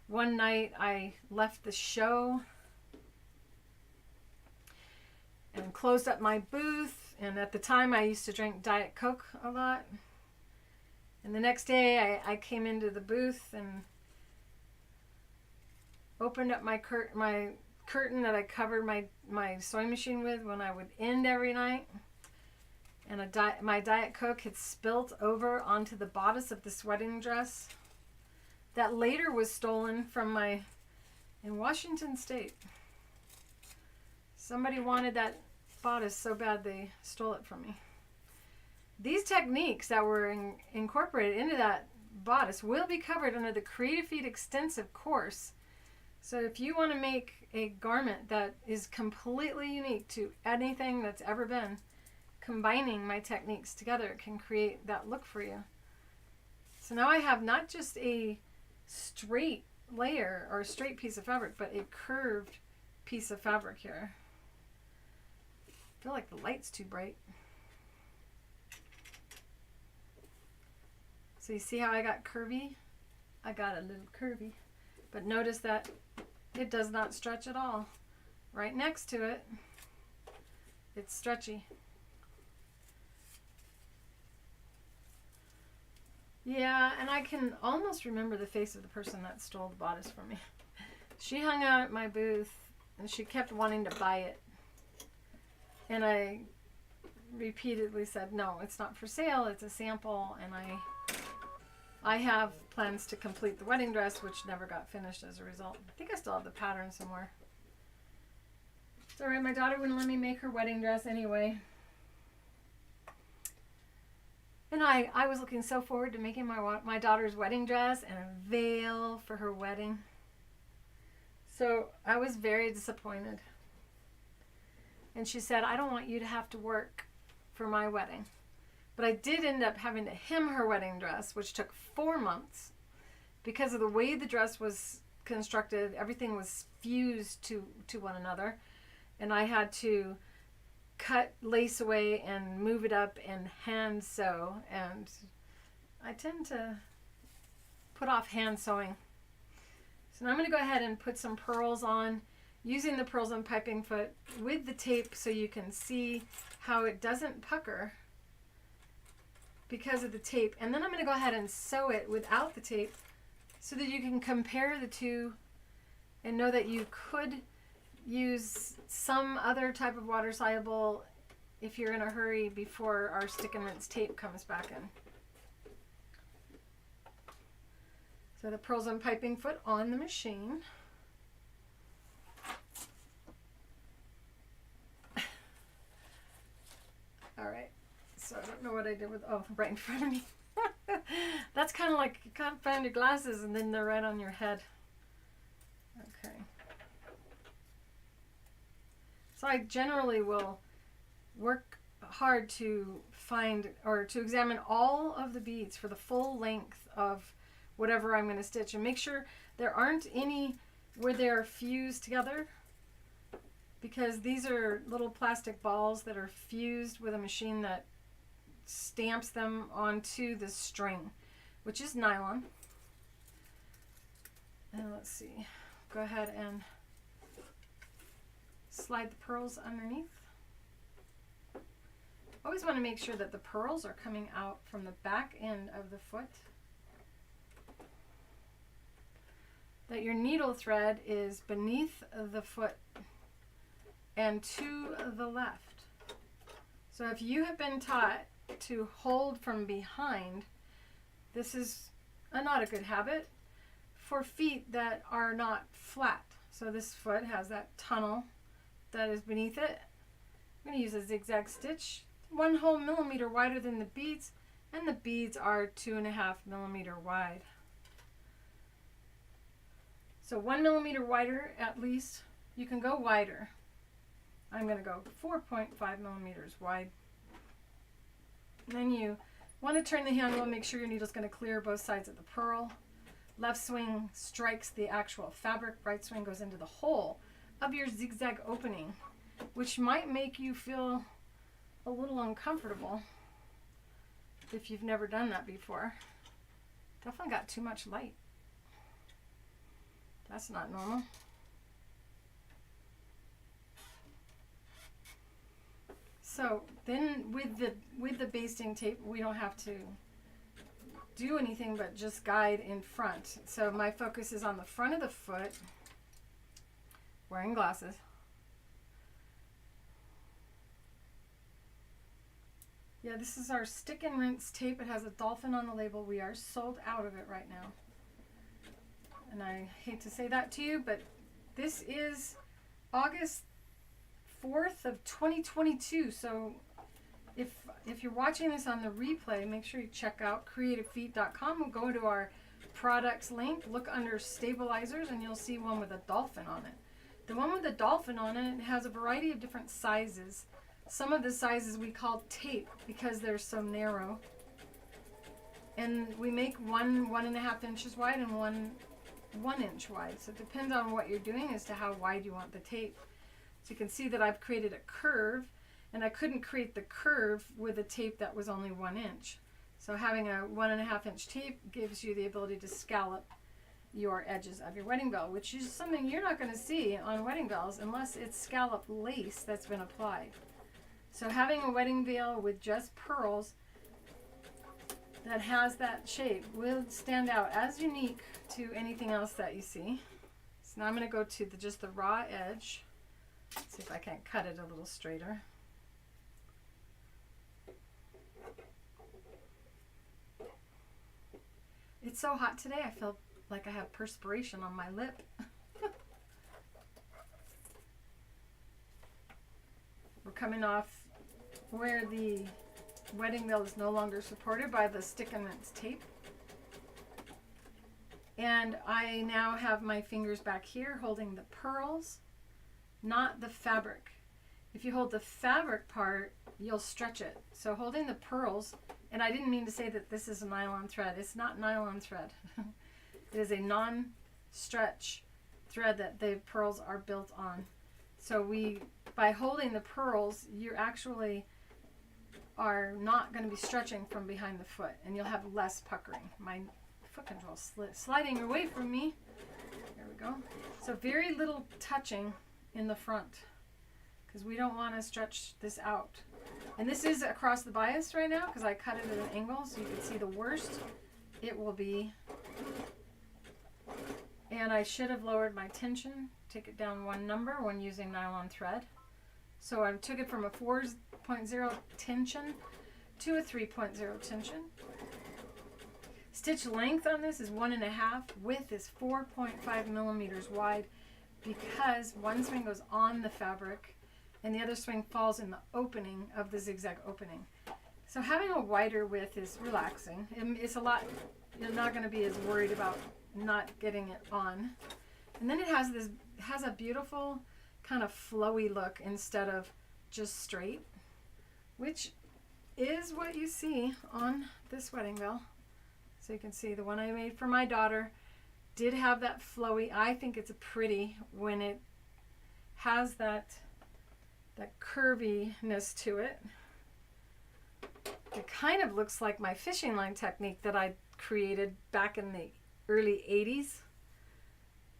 one night I left the show and closed up my booth. And at the time I used to drink Diet Coke a lot. And the next day I came into the booth and opened up my curtain that I covered my sewing machine with when I would end every night. And my Diet Coke had spilt over onto the bodice of this wedding dress that later was stolen from in Washington State. Somebody wanted that bodice so bad they stole it from me. These techniques that were incorporated into that bodice will be covered under the Creative Feet Extensive course. So if you want to make a garment that is completely unique to anything that's ever been, combining my techniques together can create that look for you. So now I have not just a straight layer or a straight piece of fabric, but a curved piece of fabric here. I feel like the light's too bright. So you see how I got curvy? I got a little curvy. But notice that it does not stretch at all. Right next to it, it's stretchy. Yeah, and I can almost remember the face of the person that stole the bodice from me. She hung out at my booth and she kept wanting to buy it. And I repeatedly said, no, it's not for sale, it's a sample, and I have plans to complete the wedding dress, which never got finished as a result. I think I still have the pattern somewhere. It's alright, my daughter wouldn't let me make her wedding dress anyway. And I was looking so forward to making my daughter's wedding dress and a veil for her wedding. So I was very disappointed. And she said, I don't want you to have to work for my wedding. But I did end up having to hem her wedding dress, which took 4 months. Because of the way the dress was constructed, everything was fused to one another. And I had to cut lace away and move it up and hand sew. And I tend to put off hand sewing. So now I'm going to go ahead and put some pearls on, using the pearls on piping foot with the tape so you can see how it doesn't pucker because of the tape. And then I'm going to go ahead and sew it without the tape so that you can compare the two and know that you could use some other type of water soluble if you're in a hurry before our stick and rinse tape comes back in. So the pearls on piping foot on the machine. All right, so I don't know what I did with, oh, right in front of me. That's kind of like you can't find your glasses and then they're right on your head. Okay. So I generally will work hard to find or to examine all of the beads for the full length of whatever I'm going to stitch and make sure there aren't any where they're fused together, because these are little plastic balls that are fused with a machine that stamps them onto the string, which is nylon. And let's see, go ahead and slide the pearls underneath. Always want to make sure that the pearls are coming out from the back end of the foot, that your needle thread is beneath the foot and to the left. So if you have been taught to hold from behind, this is not a good habit for feet that are not flat. So this foot has that tunnel that is beneath it. I'm going to use a zigzag stitch, 1 whole millimeter wider than the beads, and the beads are 2.5 millimeter wide. So 1 millimeter wider at least. You can go wider. I'm going to go 4.5 millimeters wide. Then you want to turn the handle and make sure your needle's going to clear both sides of the pearl. Left swing strikes the actual fabric. Right swing goes into the hole of your zigzag opening, which might make you feel a little uncomfortable if you've never done that before. Definitely got too much light. That's not normal. So then with the basting tape, we don't have to do anything but just guide in front. So my focus is on the front of the foot, wearing glasses. Yeah, this is our stick and rinse tape. It has a dolphin on the label. We are sold out of it right now. And I hate to say that to you, but this is August 4th of 2022. So if you're watching this on the replay, make sure you check out creativefeet.com. We'll go to our products link, look under stabilizers, and you'll see one with a dolphin on it. The one with the dolphin on it has a variety of different sizes. Some of the sizes we call tape because they're so narrow. And we make 1.5 inches wide and 1 inch wide. So it depends on what you're doing as to how wide you want the tape. So you can see that I've created a curve, and I couldn't create the curve with a tape that was only 1 inch. So having a 1.5 inch tape gives you the ability to scallop your edges of your wedding veil, which is something you're not going to see on wedding veils unless it's scalloped lace that's been applied. So having a wedding veil with just pearls that has that shape will stand out as unique to anything else that you see. So now I'm going to go to just the raw edge. Let's see if I can't cut it a little straighter. It's so hot today, I feel like I have perspiration on my lip. We're coming off where the wedding veil is no longer supported by the stick and rinse tape. And I now have my fingers back here holding the pearls, not the fabric. If you hold the fabric part, you'll stretch it. So holding the pearls, and I didn't mean to say that this is a nylon thread. It's not nylon thread. It is a non-stretch thread that the pearls are built on. So by holding the pearls, you actually are not going to be stretching from behind the foot, and you'll have less puckering. My foot control sliding away from me. There we go. So very little touching in the front, because we don't want to stretch this out. And this is across the bias right now because I cut it at an angle so you can see the worst it will be. And I should have lowered my tension, take it down one number when using nylon thread. So I took it from a 4.0 tension to a 3.0 tension. Stitch length on this is 1.5. Width is 4.5 millimeters wide because one swing goes on the fabric and the other swing falls in the opening of the zigzag opening. So having a wider width is relaxing. It's a lot, you're not going to be as worried about not getting it on. And then it has a beautiful kind of flowy look instead of just straight, which is what you see on this wedding veil. So you can see the one I made for my daughter did have that flowy. I think it's pretty when it has that curviness to it. It kind of looks like my fishing line technique that I created back in the early 80s.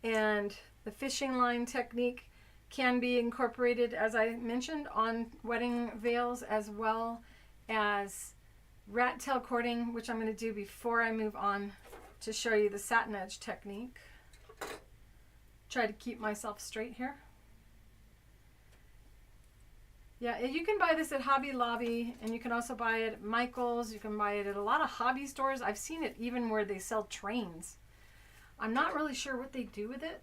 And the fishing line technique can be incorporated, as I mentioned, on wedding veils as well as rat tail cording, which I'm going to do before I move on to show you the satin edge technique. Try to keep myself straight here. Yeah, you can buy this at Hobby Lobby, and you can also buy it at Michael's. You can buy it at a lot of hobby stores. I've seen it even where they sell trains. I'm not really sure what they do with it.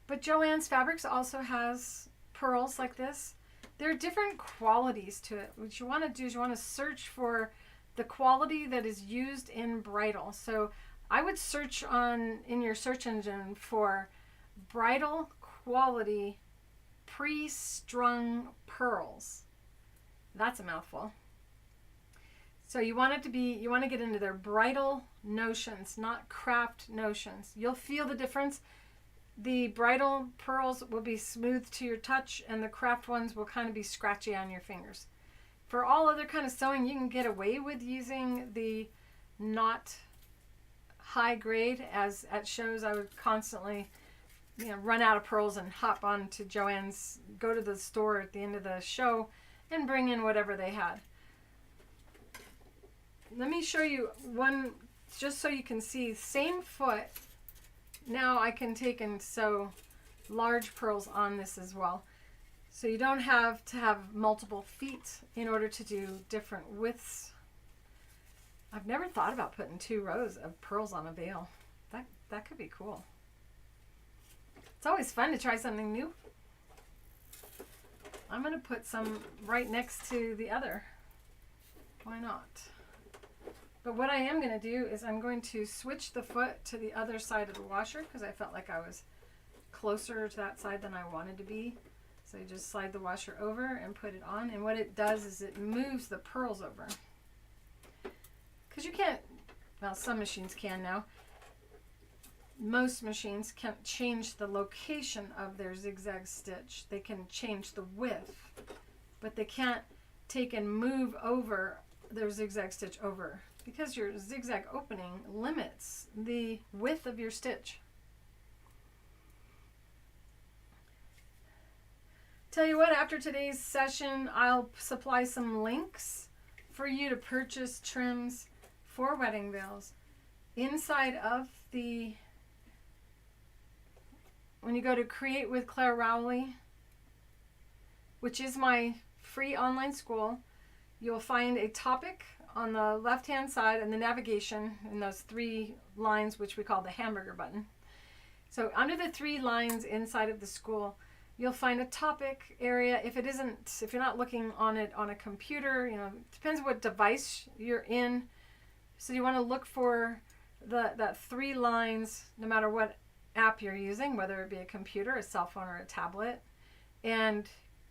But Joann's Fabrics also has pearls like this. There are different qualities to it. What you want to do is you want to search for the quality that is used in bridal. So I would search in your search engine for bridal quality pre-strung pearls. That's a mouthful. So you want to get into their bridal notions, not craft notions. You'll feel the difference. The bridal pearls will be smooth to your touch, and the craft ones will kind of be scratchy on your fingers. For all other kind of sewing, you can get away with using the not high grade. As at shows, I would constantly run out of pearls and hop on to Joann's, go to the store at the end of the show and bring in whatever they had. Let me show you one just so you can see. Same foot. Now I can take and sew large pearls on this as well. So you don't have to have multiple feet in order to do different widths. I've never thought about putting 2 rows of pearls on a veil. That could be cool. It's always fun to try something new. I'm going to put some right next to the other. Why not? But what I am going to do is I'm going to switch the foot to the other side of the washer because I felt like I was closer to that side than I wanted to be. So you just slide the washer over and put it on. And what it does is it moves the pearls over. Because you can't, well, some machines can now. Most machines can't change the location of their zigzag stitch. They can change the width, but they can't take and move over their zigzag stitch over because your zigzag opening limits the width of your stitch. Tell you what, after today's session, I'll supply some links for you to purchase trims for wedding veils inside of the when you go to Create with Clare Rowley, which is my free online school, you'll find a topic on the left-hand side and the navigation in those 3 lines, which we call the hamburger button. So under the 3 lines inside of the school, you'll find a topic area. If you're not looking on it on a computer, you know, it depends what device you're in. So you want to look for that 3 lines, no matter what app you're using, whether it be a computer, a cell phone, or a tablet, and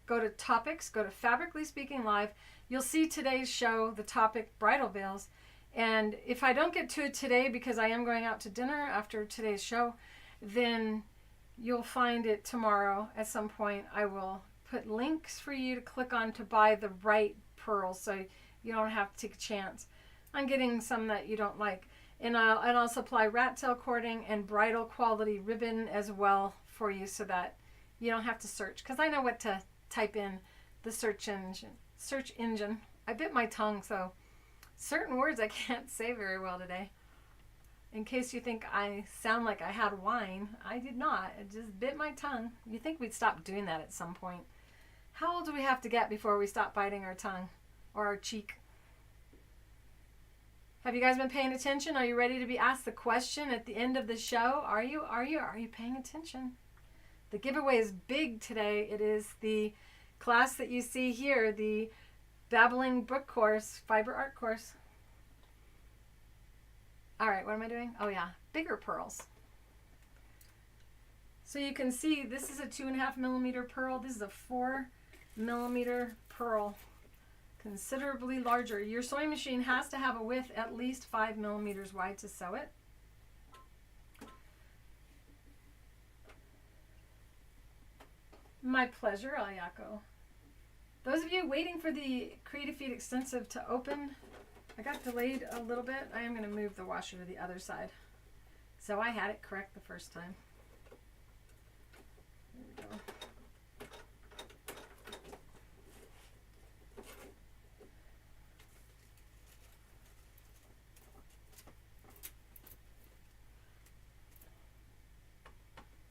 go to topics, go to Fabrically Speaking Live. You'll see today's show, the topic bridal veils. And if I don't get to it today because I am going out to dinner after today's show, then you'll find it tomorrow at some point. I will put links for you to click on to buy the right pearls so you don't have to take a chance on getting some that you don't like. And I'll supply rat tail cording and bridal quality ribbon as well for you so that you don't have to search, because I know what to type in the search engine. I bit my tongue, so certain words I can't say very well today. In case you think I sound like I had wine, I did not. I just bit my tongue. You think we'd stop doing that at some point. How old do we have to get before we stop biting our tongue or our cheek? Have you guys been paying attention? Are you ready to be asked the question at the end of the show? Are you paying attention? The giveaway is big today. It is the class that you see here, the Babbling Book Course, Fiber Art Course. All right, what am I doing? Oh yeah, bigger pearls. So you can see this is a 2.5 millimeter pearl. This is a 4 millimeter pearl, considerably larger. Your sewing machine has to have a width at least 5 millimeters wide to sew it. My pleasure, Ayako. Those of you waiting for the Creative Feed Extensive to open, I got delayed a little bit. I am going to move the washer to the other side. So I had it correct the first time. There we go.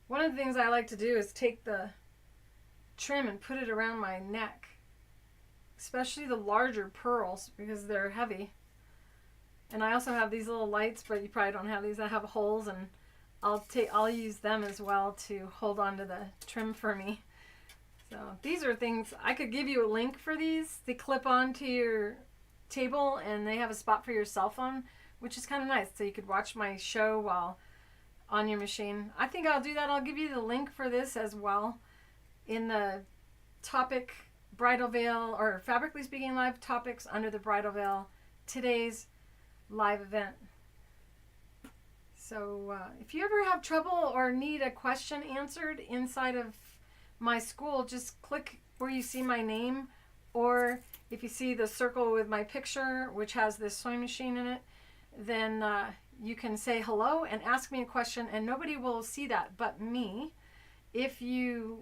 One of the things I like to do is take the trim and put it around my neck, especially the larger pearls because they're heavy. And I also have these little lights, but you probably don't have these that have holes, and I'll use them as well to hold on to the trim for me. So these are things I could give you a link for these. They clip onto your table and they have a spot for your cell phone, which is kind of nice. So you could watch my show while on your machine. I think I'll do that. I'll give you the link for this as well in the topic bridal veil, or Fabrically Speaking Live topics under the bridal veil, today's live event. So if you ever have trouble or need a question answered inside of my school, just click where you see my name, or if you see the circle with my picture, which has this sewing machine in it, then you can say hello and ask me a question, and nobody will see that but me. If you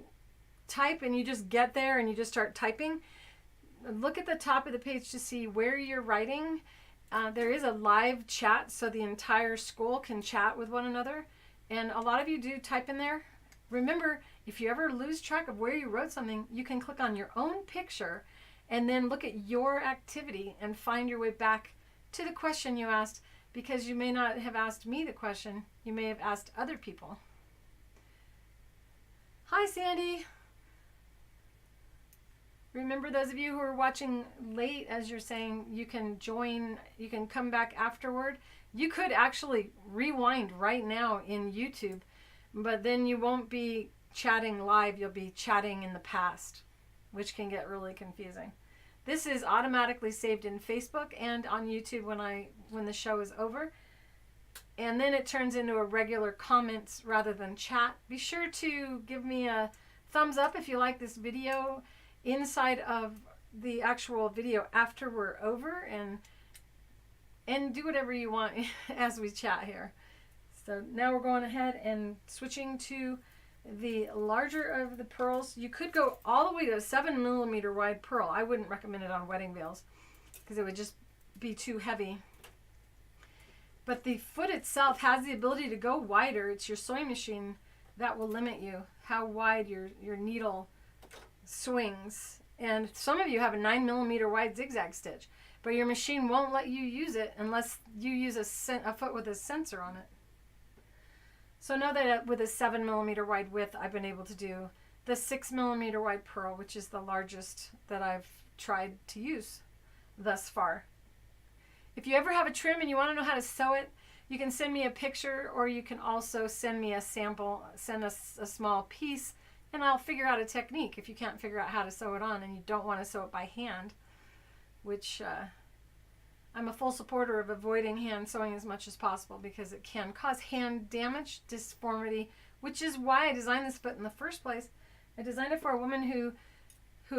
type and you just get there and you just start typing, look at the top of the page to see where you're writing. There is a live chat, so the entire school can chat with one another, and a lot of you do type in there. Remember, if you ever lose track of where you wrote something, you can click on your own picture and then look at your activity and find your way back to the question you asked, because you may not have asked me the question, you may have asked other people. Hi, Sandy. Remember, those of you who are watching late, as you're saying, you can join, you can come back afterward. You could actually rewind right now in YouTube, but then you won't be chatting live, you'll be chatting in the past, which can get really confusing. This is automatically saved in Facebook and on YouTube when the show is over. And then it turns into a regular comments rather than chat. Be sure to give me a thumbs up if you like this video inside of the actual video after we're over, and do whatever you want as we chat here. So now we're going ahead and switching to the larger of the pearls. You could go all the way to a 7 millimeter wide pearl. I wouldn't recommend it on wedding veils because it would just be too heavy. But the foot itself has the ability to go wider. It's your sewing machine that will limit you, how wide your needle swings. And some of you have a 9mm wide zigzag stitch, but your machine won't let you use it unless you use a foot with a sensor on it. So know that with a 7mm wide width, I've been able to do the 6mm wide purl, which is the largest that I've tried to use thus far. If you ever have a trim and you want to know how to sew it, you can send me a picture, or you can also send me a sample, send us a small piece, and I'll figure out a technique if you can't figure out how to sew it on and you don't want to sew it by hand, which I'm a full supporter of avoiding hand sewing as much as possible because it can cause hand damage, disformity, which is why I designed this foot in the first place. I designed it for a woman who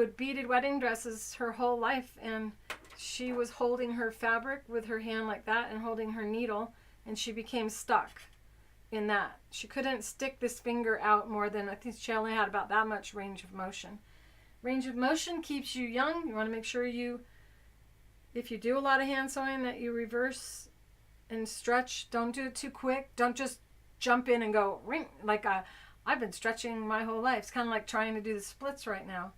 had beaded wedding dresses her whole life, and she was holding her fabric with her hand like that and holding her needle, and she became stuck in that. She couldn't stick this finger out more than, I think she only had about that much range of motion. Range of motion keeps you young. You want to make sure if you do a lot of hand sewing, that you reverse and stretch. Don't do it too quick. Don't just jump in and go ring. Like I've been stretching my whole life. It's kind of like trying to do the splits right now.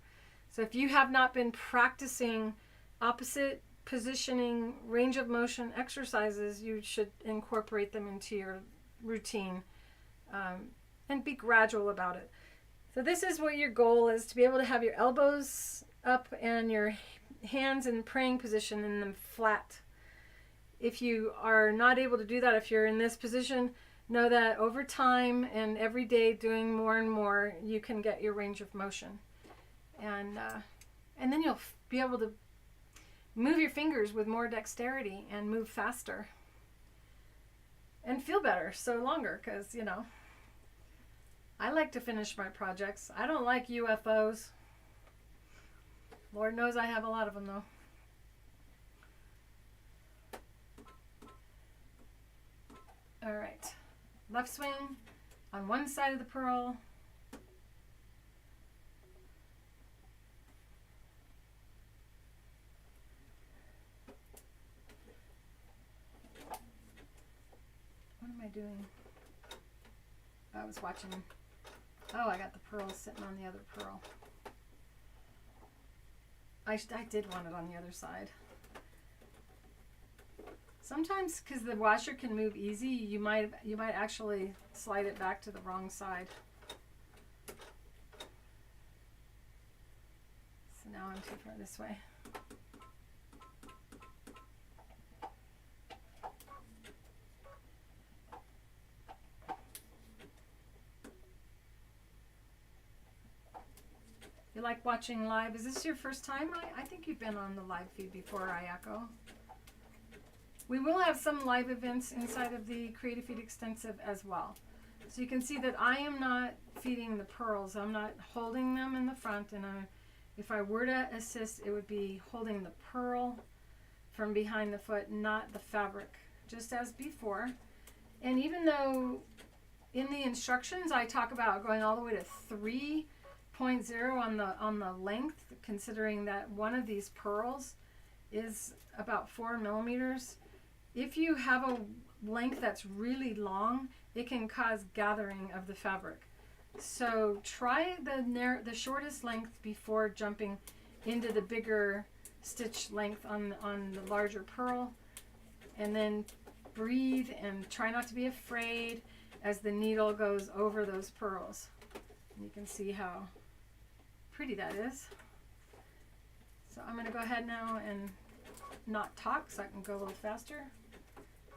So if you have not been practicing opposite positioning, range of motion exercises, you should incorporate them into your routine, and be gradual about it. So this is what your goal is, to be able to have your elbows up and your hands in praying position and them flat. If you are not able to do that, if you're in this position, know that over time and every day doing more and more, you can get your range of motion. And then you'll be able to move your fingers with more dexterity and move faster and feel better so longer, because, you know, I like to finish my projects. I don't like UFOs. Lord knows I have a lot of them, though. All right. Left swing on one side of the purl. What am I doing? I was watching. Oh, I got the pearl sitting on the other pearl. I did want it on the other side. Sometimes, because the washer can move easy, you might actually slide it back to the wrong side. So now I'm too far this way. You like watching live? Is this your first time? I think you've been on the live feed before, Ayako. We will have some live events inside of the Creative Feed Extensive as well. So you can see that I am not feeding the pearls. I'm not holding them in the front, and if I were to assist, it would be holding the pearl from behind the foot, not the fabric, just as before. And even though in the instructions I talk about going all the way to 3.0 on the length, considering that one of these pearls is about 4 millimeters. If you have a length that's really long, it can cause gathering of the fabric. So try the shortest length before jumping into the bigger stitch length on the larger pearl, and then breathe and try not to be afraid as the needle goes over those pearls. And you can see how pretty that is. So I'm going to go ahead now and not talk so I can go a little faster.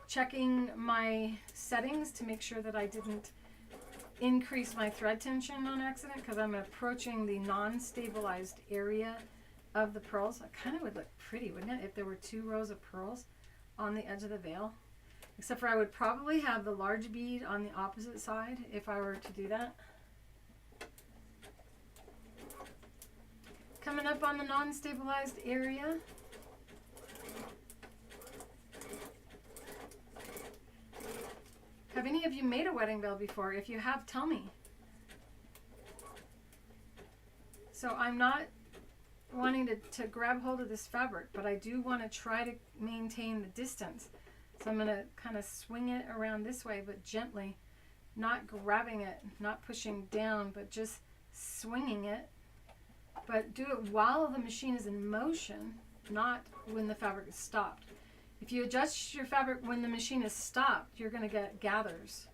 Checking my settings to make sure that I didn't increase my thread tension on accident, because I'm approaching the non-stabilized area of the pearls. It kind of would look pretty, wouldn't it, if there were 2 rows of pearls on the edge of the veil? Except for I would probably have the large bead on the opposite side if I were to do that. Coming up on the non-stabilized area. Have any of you made a wedding veil before? If you have, tell me. So I'm not wanting to grab hold of this fabric, but I do want to try to maintain the distance. So I'm going to kind of swing it around this way, but gently, not grabbing it, not pushing down, but just swinging it. But do it while the machine is in motion, not when the fabric is stopped. If you adjust your fabric when the machine is stopped, you're going to get gathers.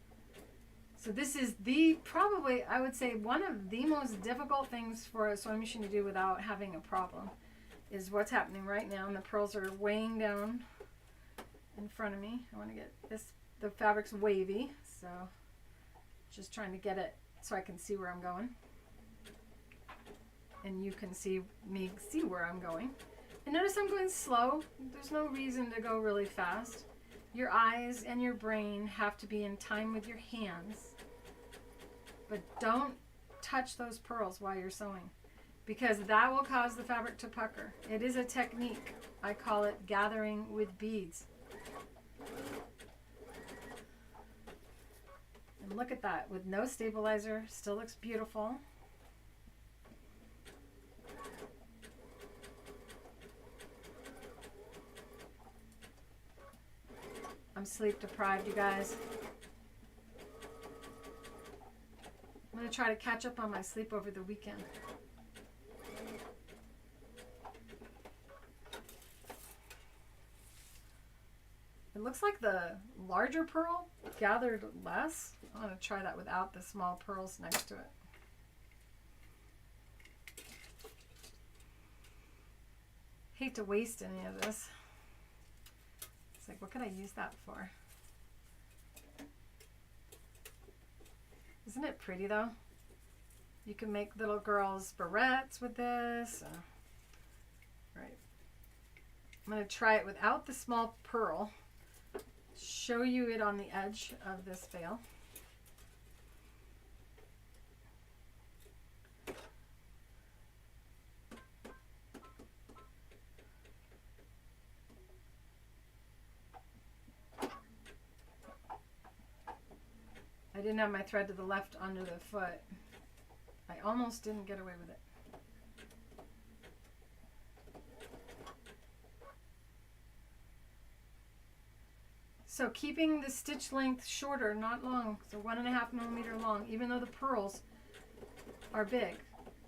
So this is probably, I would say, one of the most difficult things for a sewing machine to do without having a problem is what's happening right now. And the pearls are weighing down in front of me. I want to get this, the fabric's wavy, so just trying to get it so I can see where I'm going. And you can see me see where I'm going. And notice I'm going slow. There's no reason to go really fast. Your eyes and your brain have to be in time with your hands. But don't touch those pearls while you're sewing, because that will cause the fabric to pucker. It is a technique. I call it gathering with beads. And look at that, with no stabilizer, still looks beautiful. I'm sleep deprived, you guys. I'm going to try to catch up on my sleep over the weekend. It looks like the larger pearl gathered less. I'm going to try that without the small pearls next to it. Hate to waste any of this. It's like, what could I use that for? Isn't it pretty though? You can make little girls' barrettes with this. Right. I'm going to try it without the small pearl. Show you it on the edge of this veil. I didn't have my thread to the left under the foot. I almost didn't get away with it. So keeping the stitch length shorter, not long, so 1.5 millimeter long, even though the pearls are big.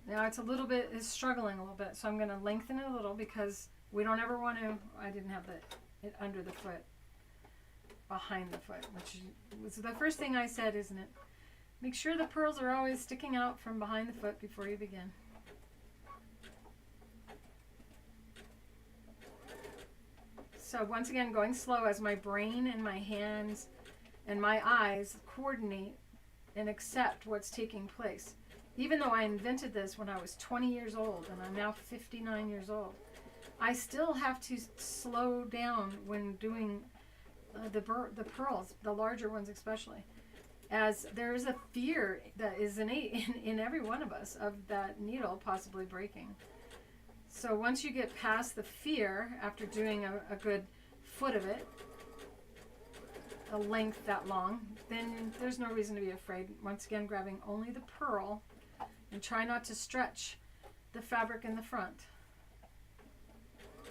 Now it's a little bit, it's struggling a little bit, so I'm going to lengthen it a little because we don't ever want to, I didn't have it under the foot, behind the foot, which was the first thing I said, isn't it? Make sure the pearls are always sticking out from behind the foot before you begin. So once again, going slow as my brain and my hands and my eyes coordinate and accept what's taking place. Even though I invented this when I was 20 years old and I'm now 59 years old, I still have to slow down when doing the pearls, the larger ones especially, as there is a fear that is innate in every one of us of that needle possibly breaking. So once you get past the fear after doing a good foot of it, a length that long, then there's no reason to be afraid. Once again, grabbing only the pearl and try not to stretch the fabric in the front.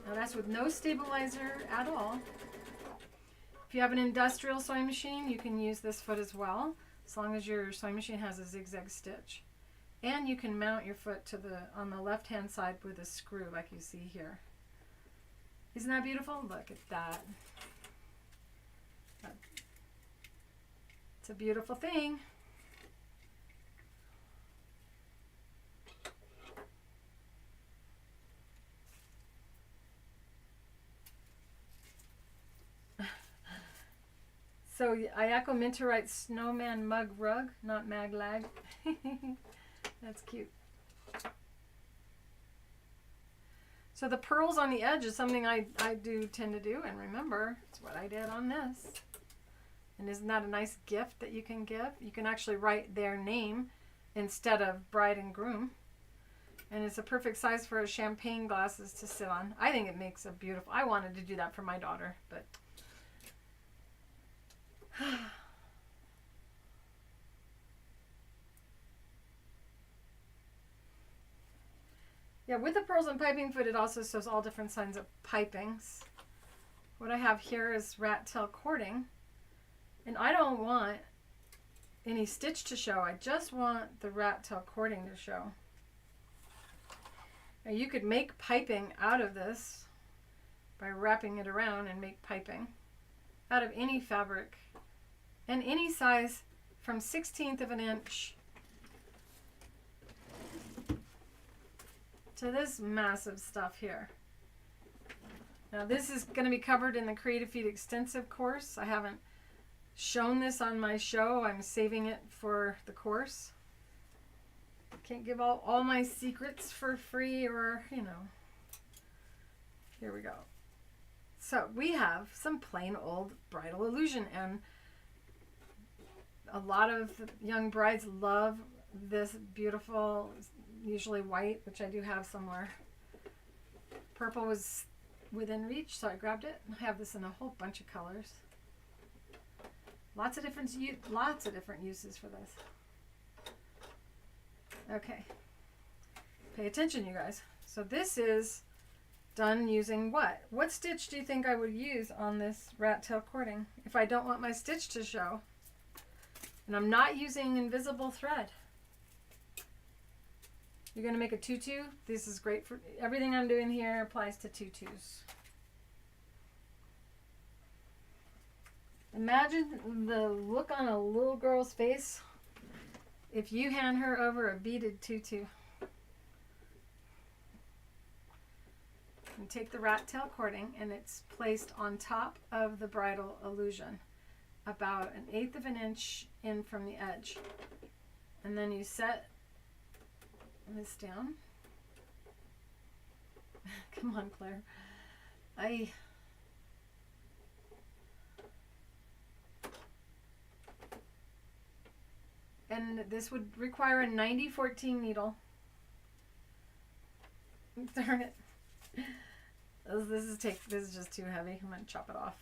Now that's with no stabilizer at all. If you have an industrial sewing machine, you can use this foot as well, as long as your sewing machine has a zigzag stitch. And you can mount your foot to on the left-hand side with a screw like you see here. Isn't that beautiful? Look at that. It's a beautiful thing. So Ayako Minter writes snowman mug rug, not mag lag. That's cute. So the pearls on the edge is something I do tend to do, and remember, it's what I did on this. And isn't that a nice gift that you can give? You can actually write their name instead of bride and groom. And it's a perfect size for champagne glasses to sit on. I think it makes a beautiful, I wanted to do that for my daughter, but yeah, with the pearls and piping foot, it also shows all different kinds of pipings. What I have here is rat tail cording, and I don't want any stitch to show. I just want the rat tail cording to show. Now you could make piping out of this by wrapping it around and make piping out of any fabric and any size from 1/16 of an inch to this massive stuff here. Now this is going to be covered in the Creative Feet Extensive course. I haven't shown this on my show. I'm saving it for the course. Can't give all my secrets for free, or, you know. Here we go. So we have some plain old bridal illusion, and a lot of young brides love this beautiful, usually white, which I do have somewhere. Purple was within reach, so I grabbed it. I have this in a whole bunch of colors. Lots of different uses for this. Okay, pay attention, you guys. So this is done using what? What stitch do you think I would use on this rat tail cording if I don't want my stitch to show? And I'm not using invisible thread. You're going to make a tutu. This is great for everything I'm doing here. Applies to tutus. Imagine the look on a little girl's face if you hand her over a beaded tutu. And take the rat tail cording, and it's placed on top of the bridal illusion, about 1/8 of an inch in from the edge. And then you set this down. Come on, Claire. And this would require a 90-14 needle. Darn it. This is just too heavy. I'm going to chop it off.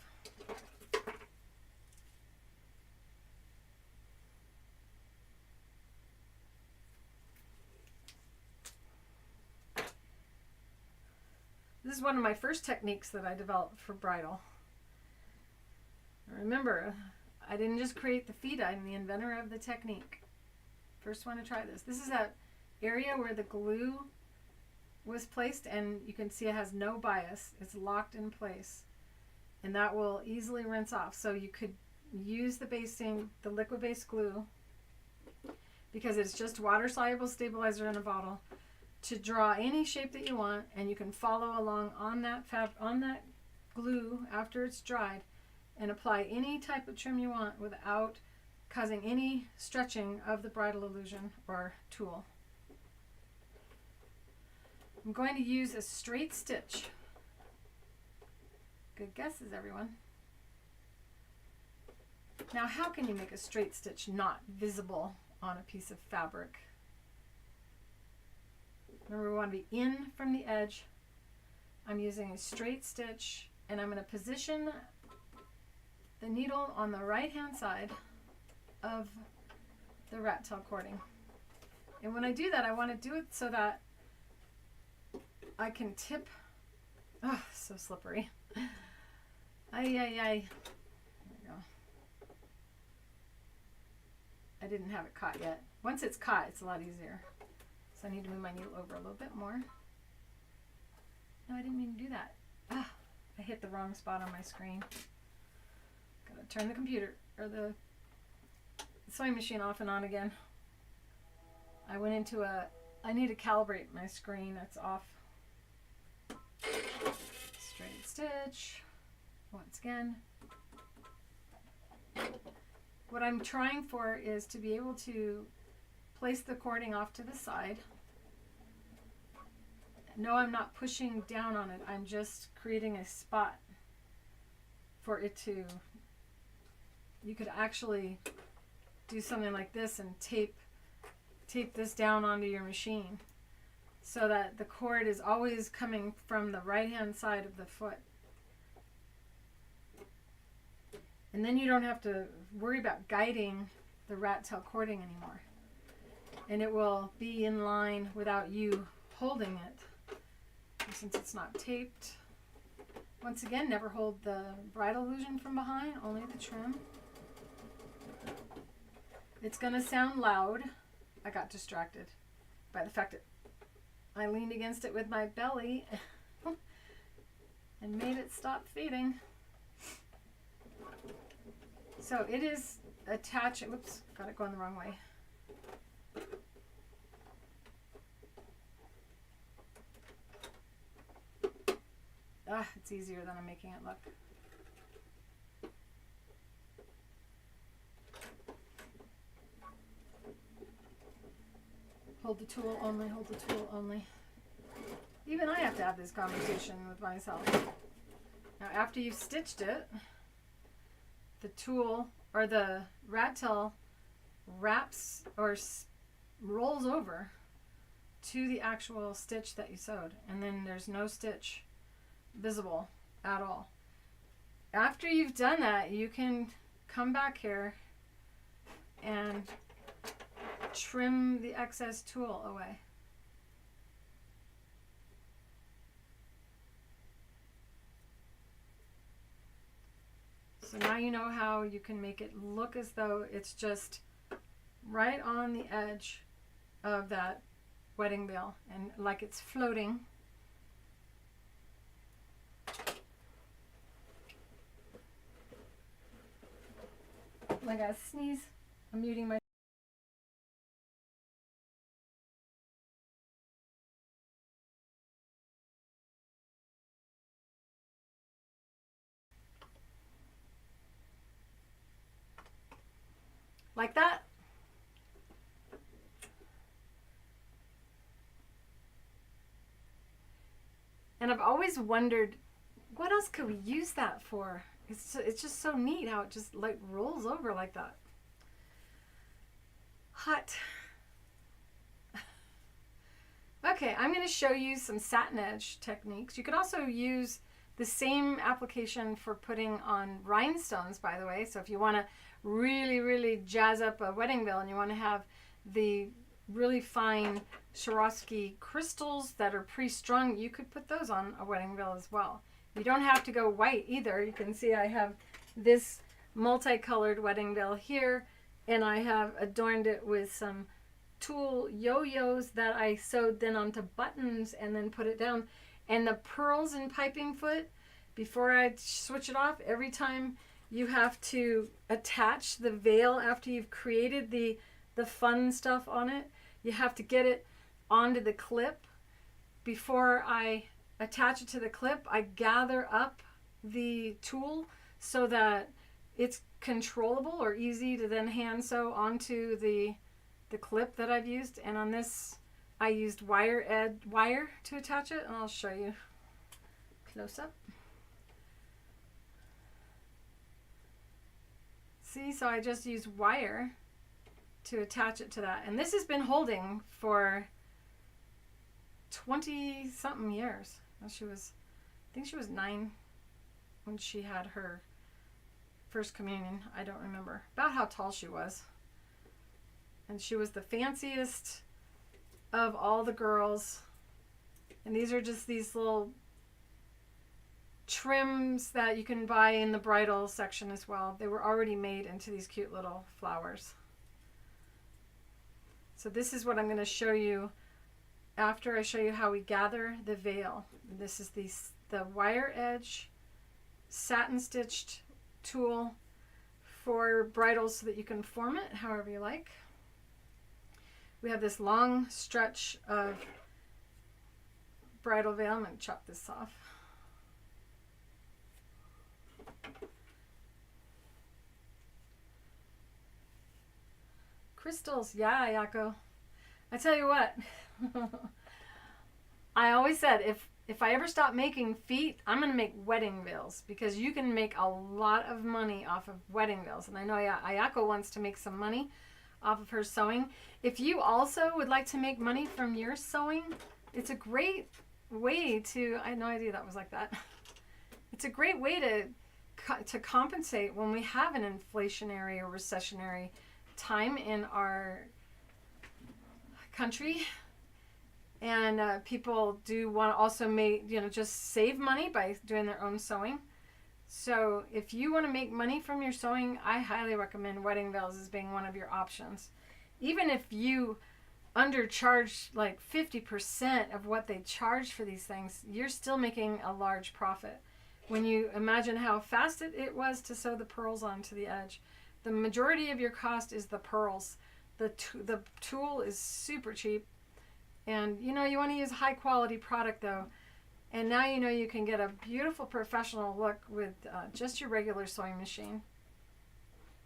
This is one of my first techniques that I developed for bridal. Remember, I didn't just create the feet, I'm the inventor of the technique. First one to try this. This is that area where the glue was placed, and you can see it has no bias. It's locked in place, and that will easily rinse off. So you could use the basting, the liquid based glue, because it's just water soluble stabilizer in a bottle, to draw any shape that you want, and you can follow along on that glue after it's dried and apply any type of trim you want without causing any stretching of the bridal illusion or tulle. I'm going to use a straight stitch. Good guesses, everyone. Now, how can you make a straight stitch not visible on a piece of fabric? Remember, we want to be in from the edge. I'm using a straight stitch, and I'm going to position the needle on the right hand side of the rat tail cording. And when I do that, I want to do it so that I can tip. Oh, so slippery. Ay, ay, ay. There we go. I didn't have it caught yet. Once it's caught, it's a lot easier. So I need to move my needle over a little bit more. No, I didn't mean to do that. Ah, I hit the wrong spot on my screen. Gotta turn the computer, or the sewing machine off and on again. I went into I need to calibrate my screen. It's off. Straight stitch. Once again. What I'm trying for is to be able to place the cording off to the side. No, I'm not pushing down on it. I'm just creating a spot for it to, you could actually do something like this and tape this down onto your machine so that the cord is always coming from the right hand side of the foot. And then you don't have to worry about guiding the rat tail cording anymore. And it will be in line without you holding it. And since it's not taped, once again, never hold the bridal illusion from behind, only the trim. It's gonna sound loud. I got distracted by the fact that I leaned against it with my belly and made it stop feeding. So it is attaching, whoops, got it going the wrong way. It's easier than I'm making it look. Hold the tool only, hold the tool only. Even I have to have this conversation with myself. Now after you've stitched it, the tool or the rat tail wraps or rolls over to the actual stitch that you sewed, and then there's no stitch visible at all. After you've done that, you can come back here and trim the excess tulle away. So now you know how you can make it look as though it's just right on the edge of that wedding veil and like it's floating. I gotta sneeze. I'm muting my like that. And I've always wondered, what else could we use that for? It's just so neat how it just like rolls over like that. Hot. Okay, I'm going to show you some satin edge techniques. You could also use the same application for putting on rhinestones, by the way. So if you want to really, really jazz up a wedding veil and you want to have the really fine Swarovski crystals that are pre-strung, you could put those on a wedding veil as well. You don't have to go white either. You can see I have this multicolored wedding veil here, and I have adorned it with some tulle yo-yos that I sewed then onto buttons and then put it down. And the pearls and piping foot, before I switch it off, every time you have to attach the veil after you've created the fun stuff on it, you have to get it onto the clip. Before I attach it to the clip, I gather up the tulle so that it's controllable or easy to then hand sew onto the clip that I've used. And on this, I used wire to attach it, and I'll show you close up. See, so I just used wire to attach it to that. And this has been holding for 20 something years. I think she was 9 when she had her first communion. I don't remember about how tall she was. And she was the fanciest of all the girls. And these are just these little trims that you can buy in the bridal section as well. They were already made into these cute little flowers. So this is what I'm going to show you after I show you how we gather the veil. This is the wire edge satin stitched tulle for bridals so that you can form it however you like. We have this long stretch of bridal veil. I'm going to chop this off. Crystals, yeah, Yako. I tell you what, I always said if I ever stop making feet, I'm going to make wedding veils, because you can make a lot of money off of wedding veils. And I know Ayako wants to make some money off of her sewing. If you also would like to make money from your sewing, it's a great way to, I had no idea that was like that. It's a great way to compensate when we have an inflationary or recessionary time in our country, and people do want to also make, just save money by doing their own sewing. So if you want to make money from your sewing, I highly recommend wedding veils as being one of your options. Even if you undercharge like 50% of what they charge for these things, you're still making a large profit. When you imagine how fast it was to sew the pearls onto the edge, the majority of your cost is the pearls. The tool is super cheap, and you want to use high quality product though. And now you can get a beautiful professional look with just your regular sewing machine.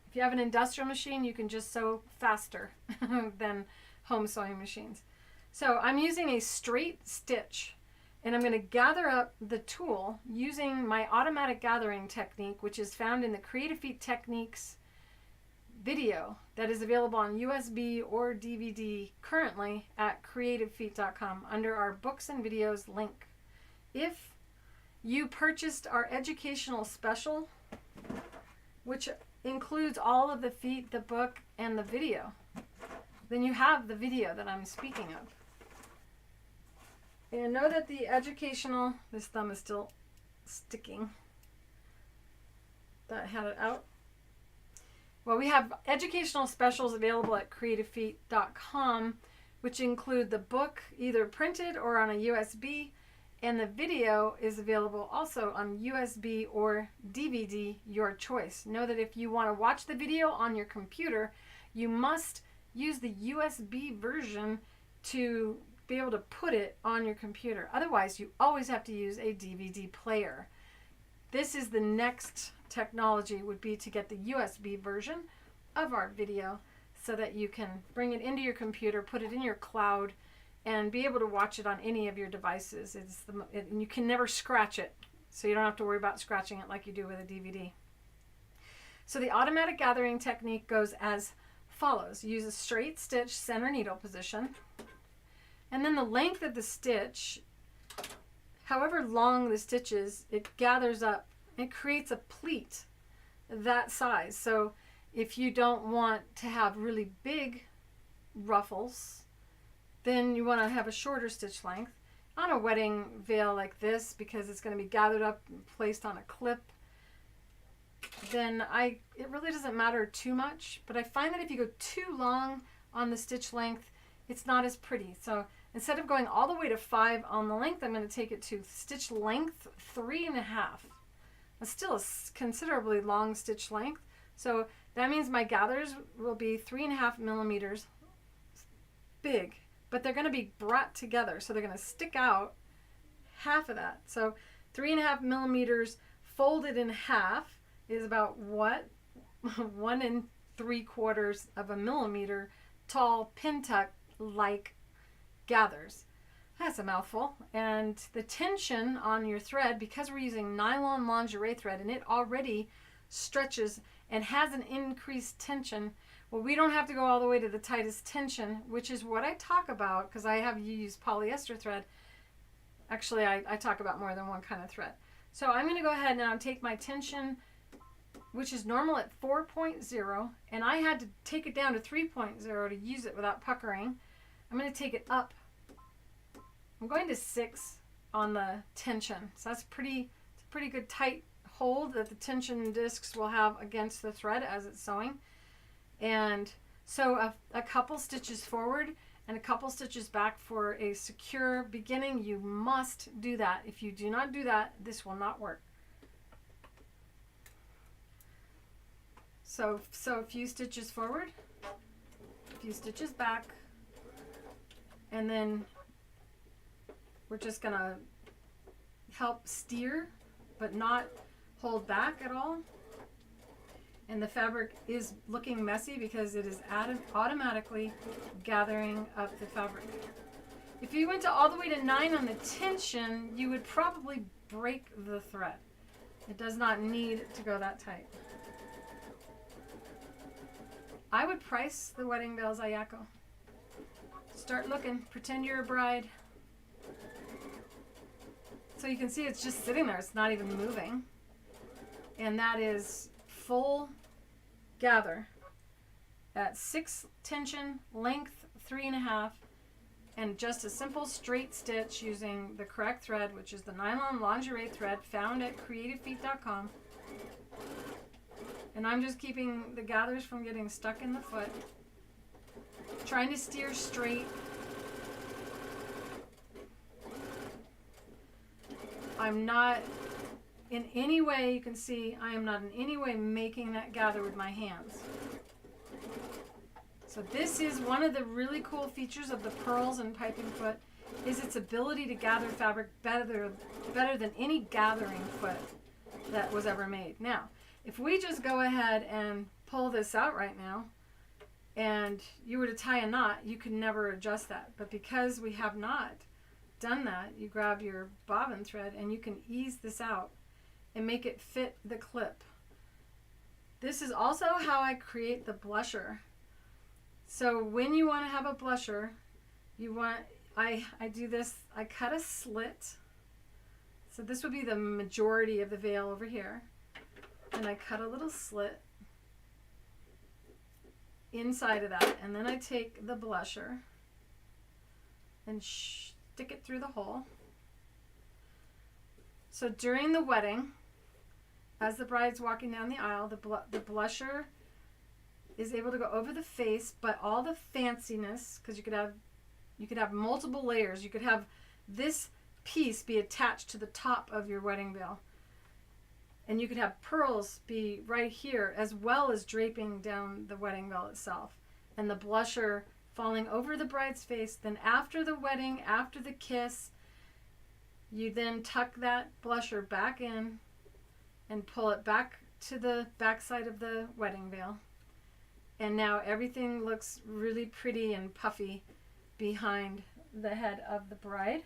If you have an industrial machine, you can just sew faster than home sewing machines. So I'm using a straight stitch, and I'm going to gather up the tool using my automatic gathering technique, which is found in the Creative Feet Techniques video that is available on USB or DVD currently at creativefeet.com under our books and videos link. If you purchased our educational special, which includes all of the feet, the book, and the video, then you have the video that I'm speaking of. And know that the educational, this thumb is still sticking. That had it out. Well, we have educational specials available at creativefeet.com, which include the book either printed or on a USB, and the video is available also on USB or DVD, your choice. Know that if you want to watch the video on your computer, you must use the USB version to be able to put it on your computer. Otherwise, you always have to use a DVD player. This is the next technology, would be to get the USB version of our video so that you can bring it into your computer, put it in your cloud, and be able to watch it on any of your devices. And you can never scratch it, so you don't have to worry about scratching it like you do with a DVD. So the automatic gathering technique goes as follows. Use a straight stitch, center needle position, and then the length of the stitch, however long the stitch is, it gathers up. It creates a pleat that size. So if you don't want to have really big ruffles, then you want to have a shorter stitch length. On a wedding veil like this, because it's going to be gathered up and placed on a clip, then it really doesn't matter too much. But I find that if you go too long on the stitch length, it's not as pretty. So instead of going all the way to 5 on the length, I'm going to take it to stitch length 3.5. That's still a considerably long stitch length. So that means my gathers will be 3.5 millimeters big, but they're going to be brought together. So they're going to stick out half of that. So 3.5 millimeters folded in half is about what? 1 3/4 of a millimeter tall pin tuck like gathers. That's a mouthful. And the tension on your thread, because we're using nylon lingerie thread and it already stretches and has an increased tension, well, we don't have to go all the way to the tightest tension, which is what I talk about, because I have used polyester thread. Actually, I talk about more than one kind of thread. So I'm going to go ahead now and take my tension, which is normal at 4.0, and I had to take it down to 3.0 to use it without puckering. I'm going to take it up. I'm going to 6 on the tension. So that's it's a pretty good tight hold that the tension discs will have against the thread as it's sewing. And so a couple stitches forward and a couple stitches back for a secure beginning. You must do that. If you do not do that, this will not work. So a few stitches forward, a few stitches back, and then we're just gonna help steer but not hold back at all. And the fabric is looking messy because it is automatically gathering up the fabric. If you went all the way to 9 on the tension, you would probably break the thread. It does not need to go that tight. I would price the wedding veils Ayako. Start looking, pretend you're a bride. So you can see it's just sitting there, it's not even moving. And that is full gather at 6 tension, length 3.5, and just a simple straight stitch using the correct thread, which is the nylon lingerie thread found at creativefeet.com. And I'm just keeping the gathers from getting stuck in the foot. Trying to steer straight. I'm not in any way, you can see, I am not in any way making that gather with my hands. So this is one of the really cool features of the pearls and piping foot, is its ability to gather fabric better than any gathering foot that was ever made. Now, if we just go ahead and pull this out right now, and you were to tie a knot, you could never adjust that. But because we have not done that, you grab your bobbin thread and you can ease this out and make it fit the clip. This is also how I create the blusher. So when you want to have a blusher, I do this, I cut a slit. So this would be the majority of the veil over here. And I cut a little slit inside of that. And then I take the blusher and stick it through the hole. So during the wedding, as the bride's walking down the aisle, the blusher is able to go over the face, but all the fanciness, because you could have multiple layers. You could have this piece be attached to the top of your wedding veil. And you could have pearls be right here, as well as draping down the wedding veil itself. And the blusher falling over the bride's face. Then after the wedding, after the kiss, you then tuck that blusher back in and pull it back to the back side of the wedding veil. And now everything looks really pretty and puffy behind the head of the bride.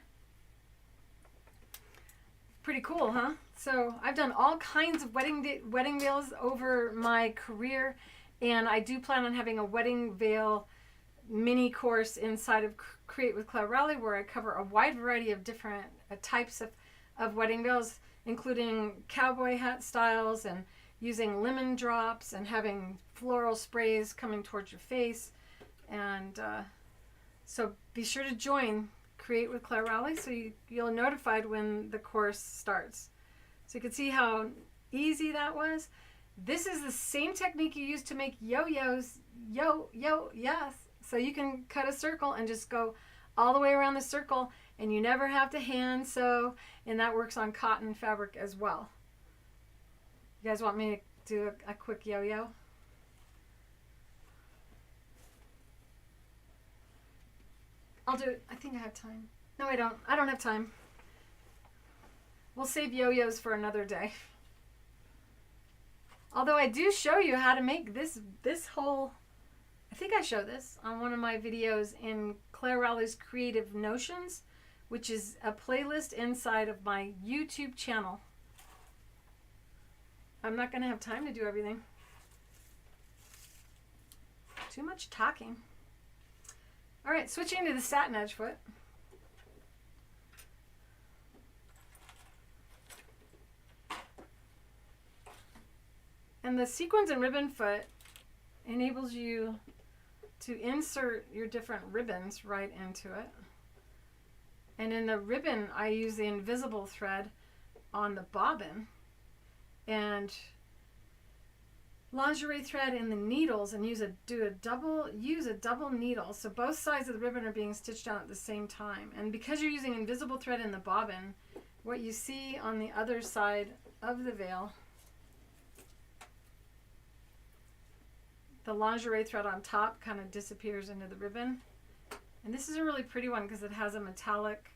Pretty cool, huh? So I've done all kinds of wedding veils over my career, and I do plan on having a wedding veil mini course inside of Create with Clare Rowley, where I cover a wide variety of different types of wedding veils, including cowboy hat styles and using lemon drops and having floral sprays coming towards your face. And so be sure to join Create with Clare Rowley so you'll be notified when the course starts. So you can see how easy that was. This is the same technique you use to make yo-yos. Yes. So you can cut a circle and just go all the way around the circle, and you never have to hand sew, and that works on cotton fabric as well. You guys want me to do a quick yo-yo? I'll do it. I think I have time. No, I don't. I don't have time. We'll save yo-yos for another day. Although I do show you how to make this whole, I think I show this on one of my videos in Clare Rowley's Creative Notions, which is a playlist inside of my YouTube channel. I'm not going to have time to do everything. Too much talking. All right, switching to the Satinedge foot. And the sequins and ribbon foot enables you to insert your different ribbons right into it. And in the ribbon, I use the invisible thread on the bobbin and lingerie thread in the needles, and use a double needle, so both sides of the ribbon are being stitched down at the same time. And because you're using invisible thread in the bobbin, what you see on the other side of the veil, the lingerie thread on top kind of disappears into the ribbon. And this is a really pretty one because it has a metallic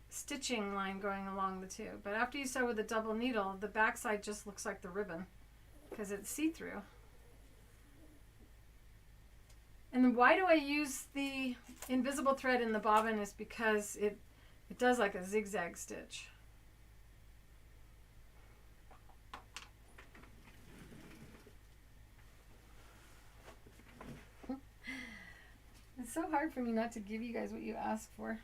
stitching line going along the two. But after you sew with a double needle, the back side just looks like the ribbon, because it's see-through. And then why do I use the invisible thread in the bobbin is because it does like a zigzag stitch. It's so hard for me not to give you guys what you ask for.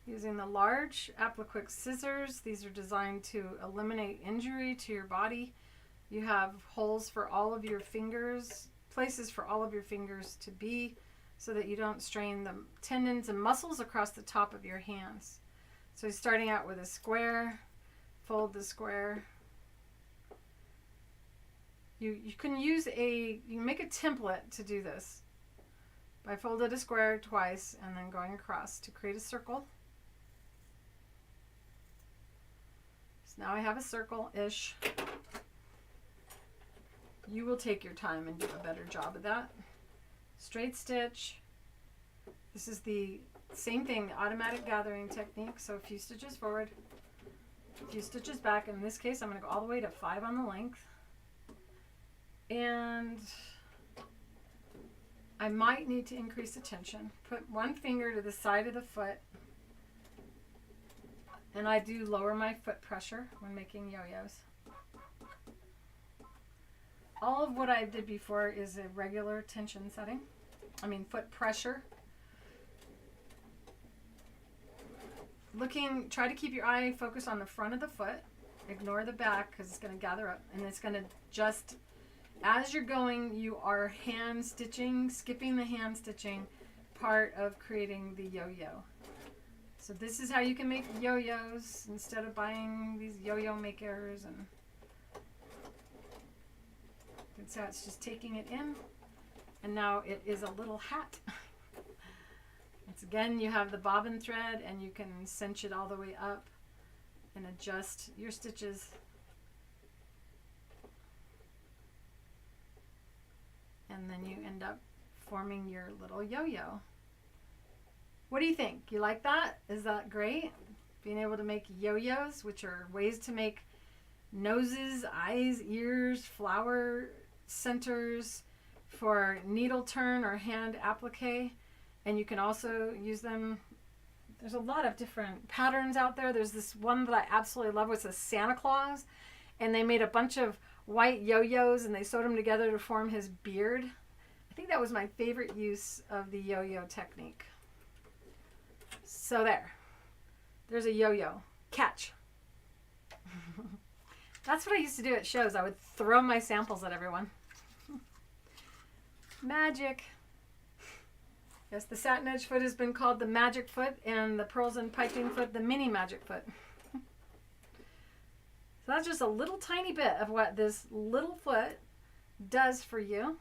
Using the large applique scissors. These are designed to eliminate injury to your body. You have holes for all of your fingers, places for all of your fingers to be, so that you don't strain the tendons and muscles across the top of your hands. So starting out with a square, fold the square. You can use you can make a template to do this by folding a square twice and then going across to create a circle. So now I have a circle-ish. You will take your time and do a better job of that. Straight stitch. This is the same thing, the automatic gathering technique. So a few stitches forward, a few stitches back. In this case, I'm going to go all the way to 5 on the length. And I might need to increase the tension. Put one finger to the side of the foot. And I do lower my foot pressure when making yo-yos. All of what I did before is a regular tension setting. Foot pressure. Try to keep your eye focused on the front of the foot. Ignore the back because it's going to gather up. And it's going to just, as you're going, you are hand stitching, skipping the hand stitching part of creating the yo-yo. So this is how you can make yo-yos instead of buying these yo-yo makers. And so it's just taking it in, and now it is a little hat. Once again, you have the bobbin thread, and you can cinch it all the way up and adjust your stitches. And then you end up forming your little yo-yo. What do you think? You like that? Is that great? Being able to make yo-yos, which are ways to make noses, eyes, ears, flower centers for needle turn or hand applique. And you can also use them. There's a lot of different patterns out there. There's this one that I absolutely love. It's a Santa Claus, and they made a bunch of white yo-yos and they sewed them together to form his beard. I think that was my favorite use of the yo-yo technique. So there's a yo-yo. Catch. That's what I used to do at shows. I would throw my samples at everyone. Magic. Yes, the Satinedge foot has been called the magic foot, and the pearls and piping foot, the mini magic foot. So that's just a little tiny bit of what this little foot does for you.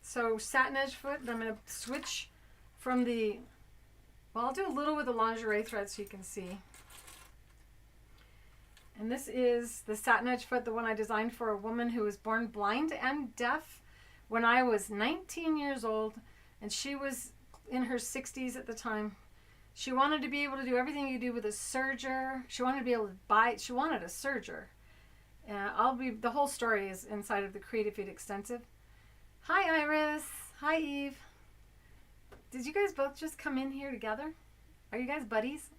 So Satinedge foot, I'm going to switch from I'll do a little with the lingerie thread so you can see. And this is the Satinedge foot, the one I designed for a woman who was born blind and deaf when I was 19 years old, and she was in her 60s at the time. She wanted to be able to do everything you do with a serger. She wanted to be able to she wanted a serger. The whole story is inside of the Creative Feed Extensive. Hi, Iris. Hi, Eve. Did you guys both just come in here together? Are you guys buddies?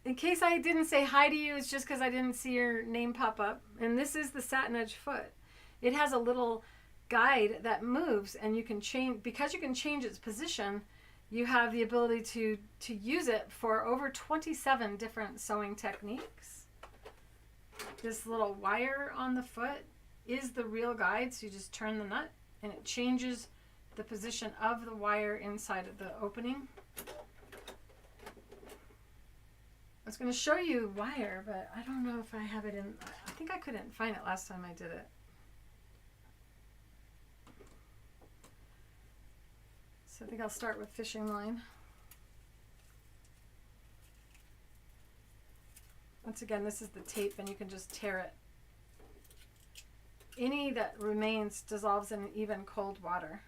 In case I didn't say hi to you, it's just because I didn't see your name pop up. And this is the Satinedge foot. It has a little guide that moves, and you can change, because you can change its position, you have the ability to use it for over 27 different sewing techniques. This little wire on the foot is the real guide, so you just turn the nut and it changes the position of the wire inside of the opening. I was going to show you wire, but I don't know if I have it in. I think I couldn't find it last time I did it. So I think I'll start with fishing line. Once again, this is the tape, and you can just tear it. Any that remains dissolves in even cold water.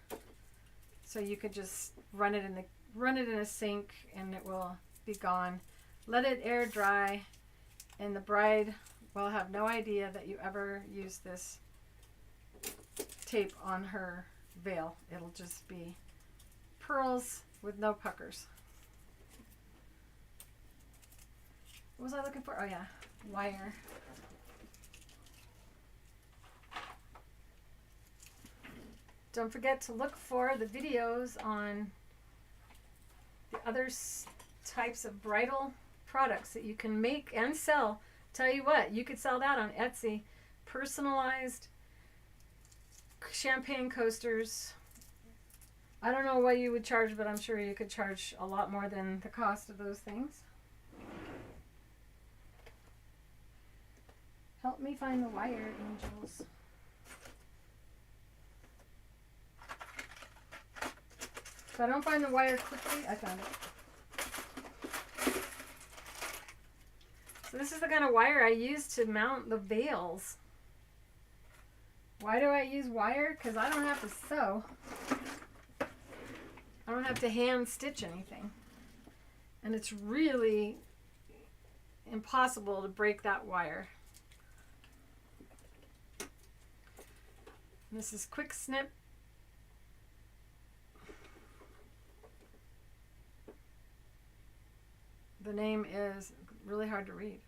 So you could just run it in a sink and it will be gone. Let it air dry, and the bride will have no idea that you ever used this tape on her veil. It'll just be pearls with no puckers. What was I looking for? Oh yeah, wire. Don't forget to look for the videos on the other types of bridal products that you can make and sell. Tell you what, you could sell that on Etsy. Personalized champagne coasters. I don't know what you would charge, but I'm sure you could charge a lot more than the cost of those things. Help me find the wire, angels. If I don't find the wire quickly, I found it. So this is the kind of wire I use to mount the veils. Why do I use wire? Because I don't have to sew. I don't have to hand stitch anything. And it's really impossible to break that wire. And this is quick snip. The name is really hard to read.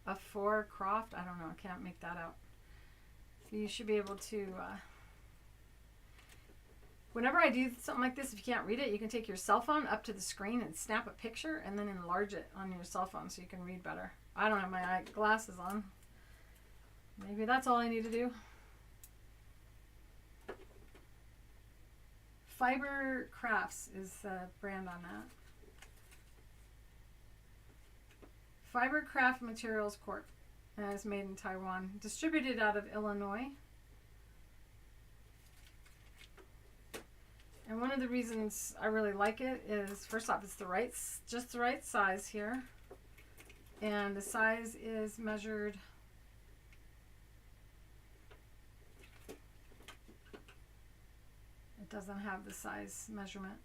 A four croft. I don't know. I can't make that out. So you should be able to. Whenever I do something like this, if you can't read it, you can take your cell phone up to the screen and snap a picture and then enlarge it on your cell phone so you can read better. I don't have my glasses on. Maybe that's all I need to do. Fiber Crafts is the brand on that. Fiber Craft Materials Corp. And it's made in Taiwan. Distributed out of Illinois. And one of the reasons I really like it is, first off, it's just the right size here. And the size is measured it doesn't have the size measurement.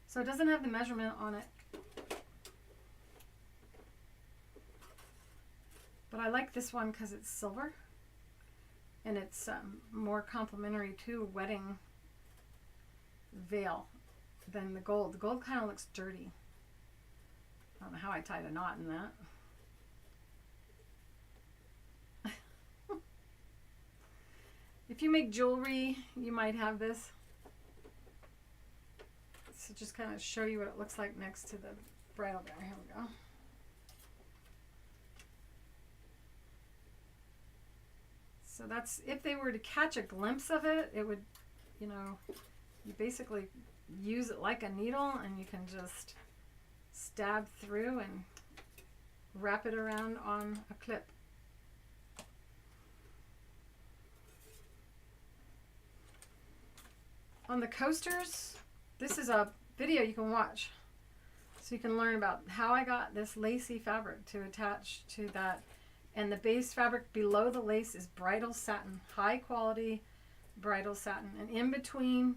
So it doesn't have the measurement on it. But I like this one because it's silver. And it's more complementary to a wedding veil than the gold. The gold kind of looks dirty. I don't know how I tied a knot in that. If you make jewelry, you might have this. So just kind of show you what it looks like next to the bridal gown. Here we go. So that's, if they were to catch a glimpse of it, it would, you know, you basically use it like a needle and you can just stab through and wrap it around on a clip. On the coasters, this is a video you can watch. So you can learn about how I got this lacy fabric to attach to that. And the base fabric below the lace is bridal satin, high quality bridal satin. And in between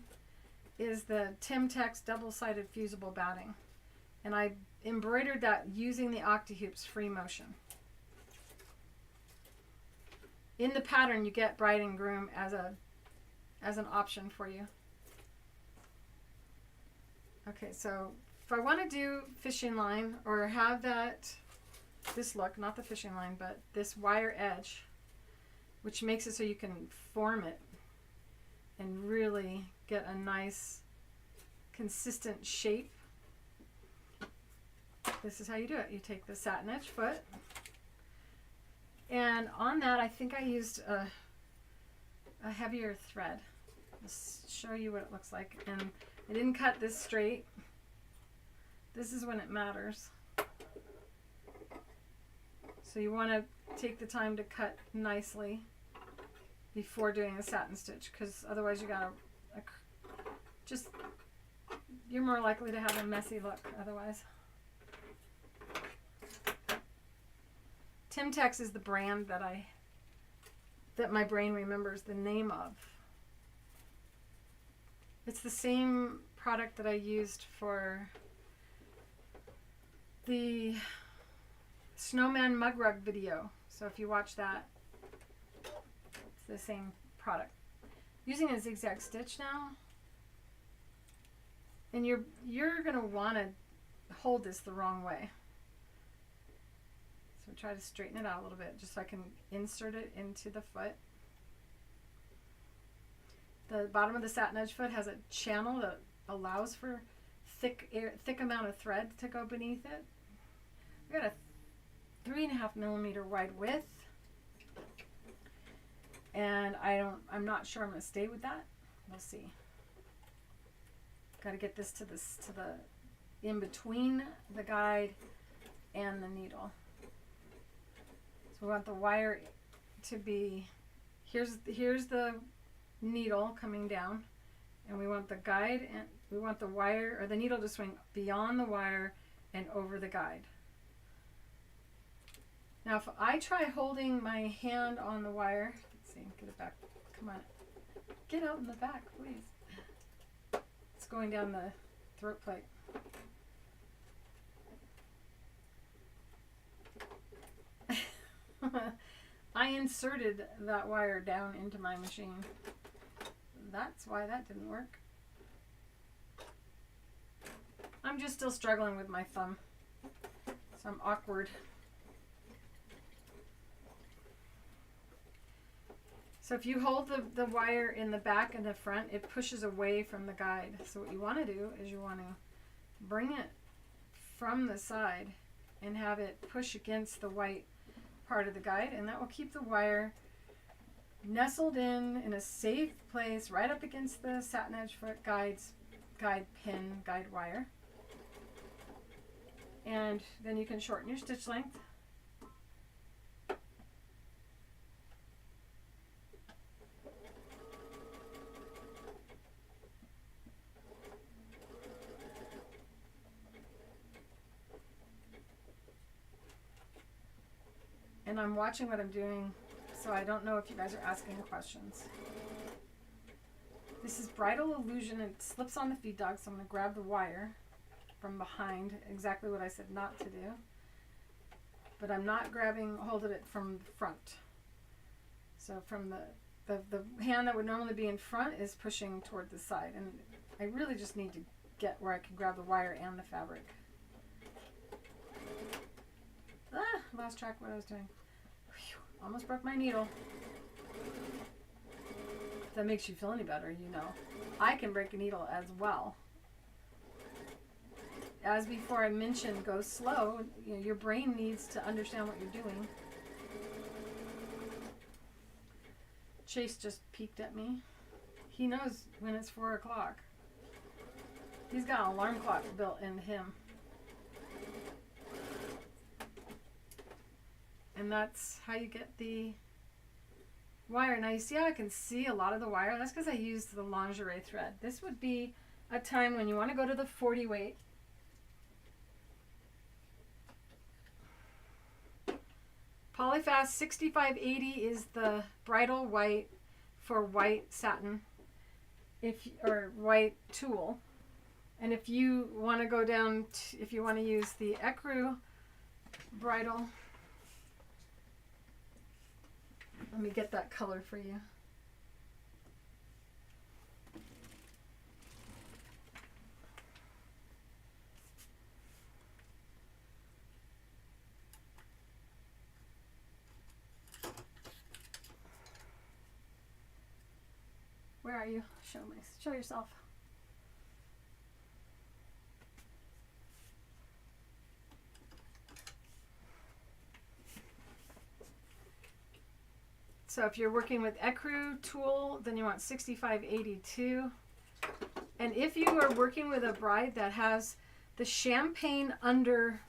is the Timtex double-sided fusible batting. And I embroidered that using the OctiHoops free motion. In the pattern, you get bride and groom as an option for you. Okay, so if I want to do fishing line or have this look, not the fishing line, but this wire edge, which makes it so you can form it and really get a nice consistent shape. This is how you do it. You take the Satinedge Foot, and on that I think I used a heavier thread. Let's show you what it looks like. And I didn't cut this straight. This is when it matters. So you want to take the time to cut nicely before doing a satin stitch, because otherwise you gotta you're more likely to have a messy look otherwise. Timtex is the brand that my brain remembers the name of. It's the same product that I used for the snowman mug rug video. So if you watch that, it's the same product. Using a zigzag stitch now, and you're gonna want to hold this the wrong way. So try to straighten it out a little bit just so I can insert it into the foot. The bottom of the Satinedge Foot has a channel that allows for thick amount of thread to go beneath it. I got a 3.5 millimeter wide width. And I'm not sure I'm going to stay with that. We'll see. Got to get this to the in between the guide and the needle. So we want the wire to be, here's the needle coming down, and we want the guide, and we want the wire or the needle to swing beyond the wire and over the guide. Now if I try holding my hand on the wire, let's see, get it back, come on, get out in the back, please. It's going down the throat plate. I inserted that wire down into my machine. That's why that didn't work. I'm just still struggling with my thumb, so I'm awkward. So if you hold the wire in the back and the front, it pushes away from the guide. So what you want to do is you want to bring it from the side and have it push against the white part of the guide, and that will keep the wire nestled in a safe place right up against the Satinedge Foot guide pin, guide wire. And then you can shorten your stitch length. And I'm watching what I'm doing, so I don't know if you guys are asking questions. This is Bridal Illusion. It slips on the feed dog, so I'm going to grab the wire from behind, exactly what I said not to do. But I'm not holding it from the front. So from the hand that would normally be in front is pushing toward the side. And I really just need to get where I can grab the wire and the fabric. Lost track of what I was doing. Whew, almost broke my needle. If that makes you feel any better, you know. I can break a needle as well. As before I mentioned, go slow. You know, your brain needs to understand what you're doing. Chase just peeked at me. He knows when it's 4 o'clock. He's got an alarm clock built into him. And that's how you get the wire. Now you see how I can see a lot of the wire? That's because I used the lingerie thread. This would be a time when you want to go to the 40 weight. Polyfast 6580 is the bridal white for white satin, or white tulle. And if you want to go down, if you want to use the ecru bridal, let me get that color for you. Where are you? Show yourself. So if you're working with ecru tulle, then you want 6582. And if you are working with a bride that has the champagne under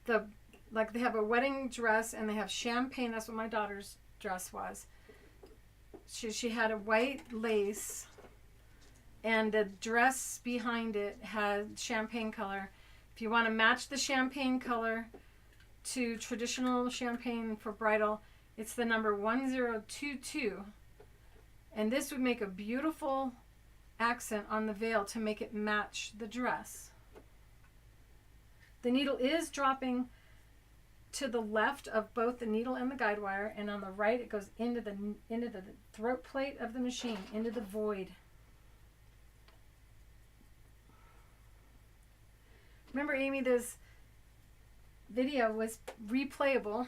the, like they have a wedding dress and they have champagne, that's what my daughter's dress was. She had a white lace and the dress behind it had champagne color. If you want to match the champagne color to traditional champagne for bridal, it's the number 1022. And this would make a beautiful accent on the veil to make it match the dress. The needle is dropping to the left of both the needle and the guide wire, and on the right it goes into the throat plate of the machine, into the void. Remember, Amy, this video was replayable.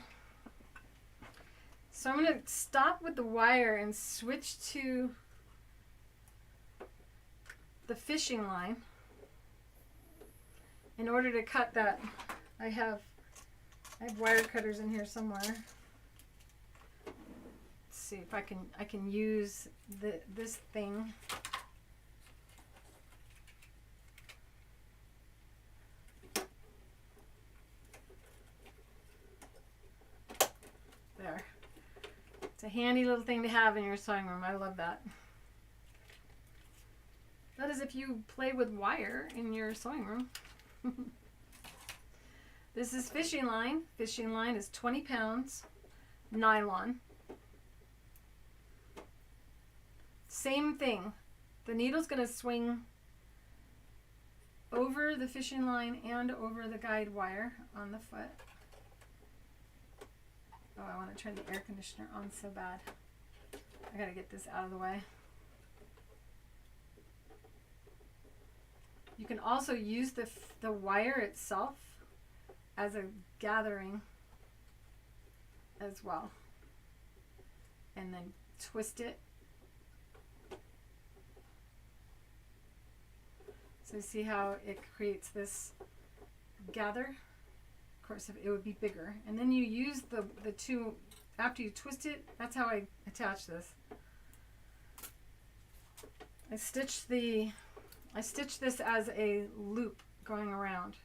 So I'm going to stop with the wire and switch to the fishing line. In order to cut that, I have I have wire cutters in here somewhere. Let's see if I can use this thing. There. It's a handy little thing to have in your sewing room. I love that. That is if you play with wire in your sewing room. This is fishing line. Fishing line is 20 pounds, nylon. Same thing. The needle's going to swing over the fishing line and over the guide wire on the foot. Oh, I want to turn the air conditioner on so bad. I got to get this out of the way. You can also use the wire itself as a gathering as well. And then twist it. So you see how it creates this gather? Of course, if it would be bigger. And then you use the two, after you twist it, that's how I attach this. I stitched this as a loop going around,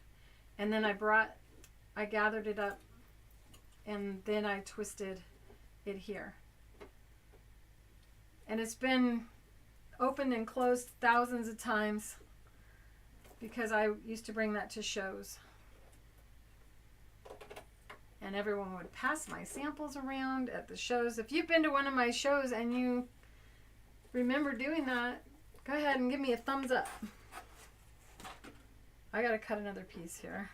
and then I gathered it up, and then I twisted it here. And it's been opened and closed thousands of times because I used to bring that to shows. And everyone would pass my samples around at the shows. If you've been to one of my shows and you remember doing that, go ahead and give me a thumbs up. I gotta cut another piece here.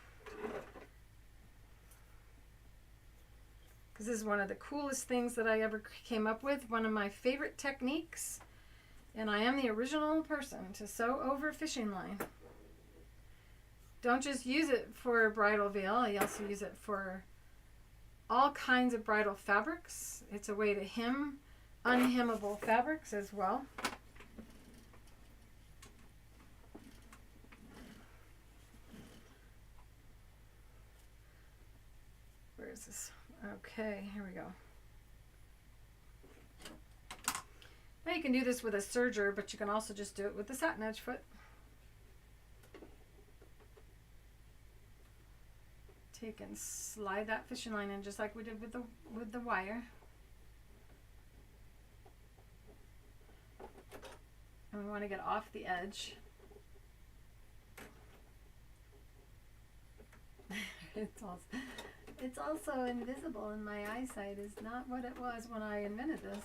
Because this is one of the coolest things that I ever came up with. One of my favorite techniques. And I am the original person to sew over fishing line. Don't just use it for bridal veil. I also use it for all kinds of bridal fabrics. It's a way to hem unhemmable fabrics as well. Where is this? Okay, here we go. Now you can do this with a serger, but you can also just do it with the Satinedge foot. Take and slide that fishing line in just like we did with the wire. And we want to get off the edge. It's also invisible, and my eyesight is not what it was when I invented this.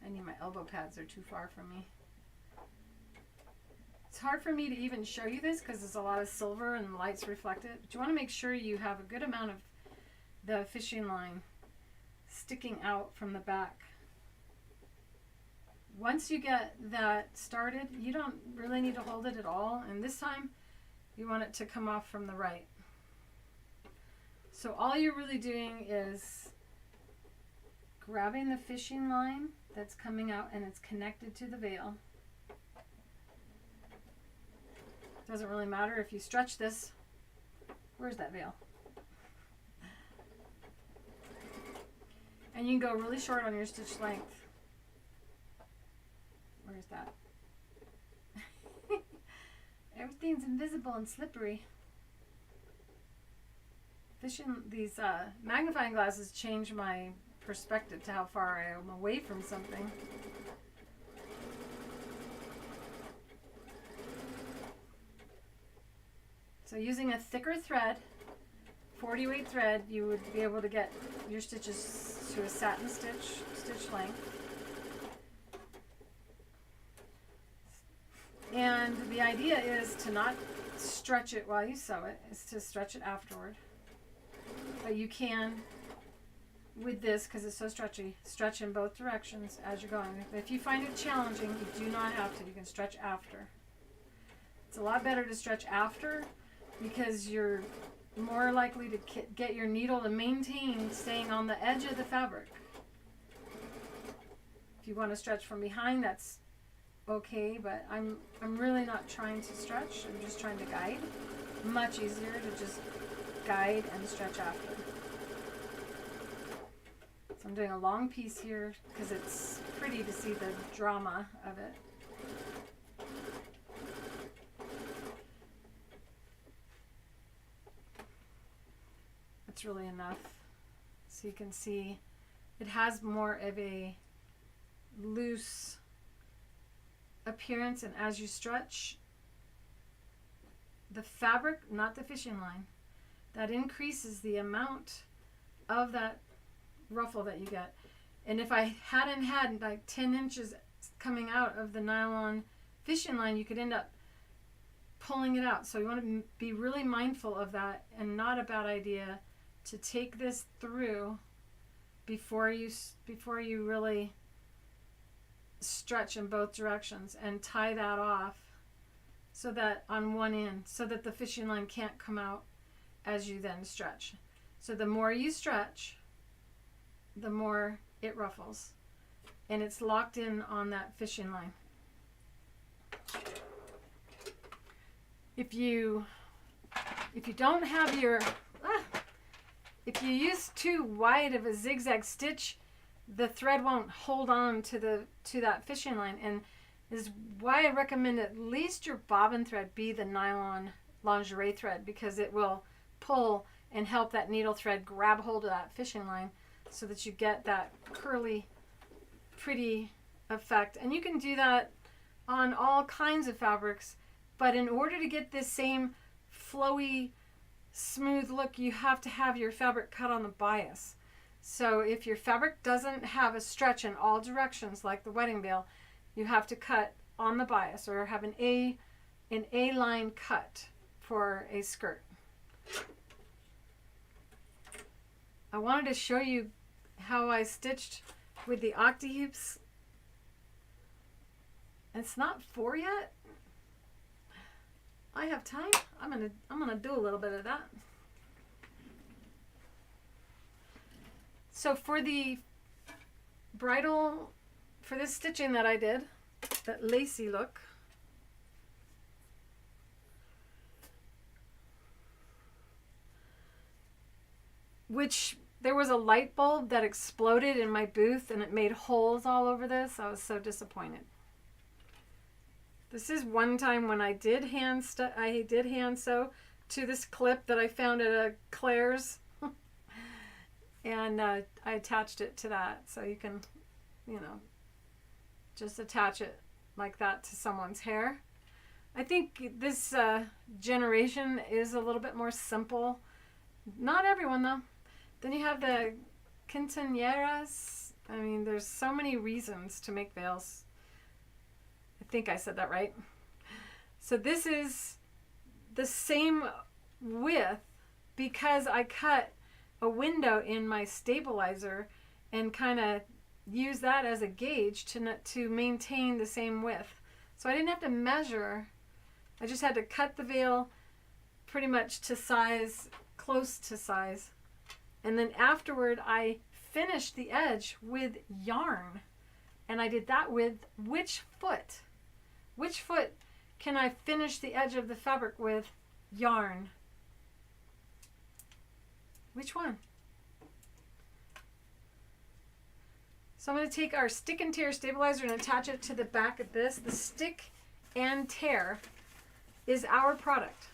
I need my elbow pads, are too far from me. It's hard for me to even show you this because there's a lot of silver and the light's reflected. But you want to make sure you have a good amount of the fishing line sticking out from the back. Once you get that started, you don't really need to hold it at all. And this time, you want it to come off from the right. So all you're really doing is grabbing the fishing line that's coming out and it's connected to the veil. Doesn't really matter if you stretch this. Where's that veil? And you can go really short on your stitch length. Where's that? Everything's invisible and slippery. These magnifying glasses change my perspective to how far I am away from something. So using a thicker thread, 40 weight thread, you would be able to get your stitches to a satin stitch length. And the idea is to not stretch it while you sew it, is to stretch it afterward. But you can, with this, because it's so stretchy, stretch in both directions as you're going. If you find it challenging, you do not have to. You can stretch after. It's a lot better to stretch after because you're more likely to get your needle to maintain staying on the edge of the fabric. If you want to stretch from behind, that's okay, but I'm really not trying to stretch. I'm just trying to guide. Much easier to just guide and stretch after. So I'm doing a long piece here because it's pretty to see the drama of it. It's really enough. So you can see it has more of a loose appearance, and as you stretch the fabric, not the fishing line, that increases the amount of that ruffle that you get. And if I hadn't had like 10 inches coming out of the nylon fishing line, you could end up pulling it out. So you want to be really mindful of that, and not a bad idea to take this through before you really stretch in both directions, and tie that off so that on one end, so that the fishing line can't come out as you then stretch. So the more you stretch, the more it ruffles, and it's locked in on that fishing line. If you don't have your if you use too wide of a zigzag stitch, the thread won't hold on to that fishing line, and is why I recommend at least your bobbin thread be the nylon lingerie thread, because it will pull and help that needle thread grab hold of that fishing line so that you get that curly, pretty effect. And you can do that on all kinds of fabrics, but in order to get this same flowy, smooth look, you have to have your fabric cut on the bias. So if your fabric doesn't have a stretch in all directions like the wedding veil, you have to cut on the bias, or have an A-line cut for a skirt. I wanted to show you how I stitched with the octi hoops. It's not 4 yet. I have time. I'm gonna do a little bit of that. So for the bridal, for this stitching that I did, that lacy look, which there was a light bulb that exploded in my booth and it made holes all over this. I was so disappointed. This is one time when I did hand sew to this clip that I found at a Claire's, and I attached it to that, so you can, just attach it like that to someone's hair. I think this generation is a little bit more simple. Not everyone though. Then you have the quinceañeras. I mean, there's so many reasons to make veils. I think I said that right. So this is the same width because I cut a window in my stabilizer and kind of use that as a gauge to maintain the same width. So I didn't have to measure. I just had to cut the veil pretty much to size, close to size. And then afterward I finished the edge with yarn. And I did that with which foot? Which foot can I finish the edge of the fabric with yarn? Which one? So I'm going to take our stick and tear stabilizer and attach it to the back of this. The stick and tear is our product.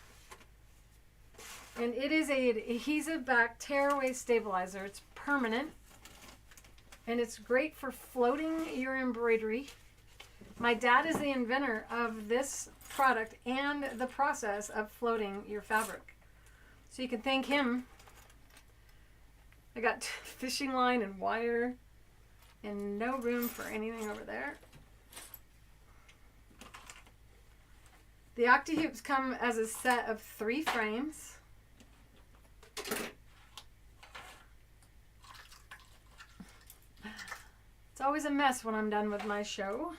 And it is an adhesive back tearaway stabilizer. It's permanent. And it's great for floating your embroidery. My dad is the inventor of this product and the process of floating your fabric. So you can thank him. I got fishing line and wire and no room for anything over there. The octi hoops come as a set of 3 frames. It's always a mess when I'm done with my show.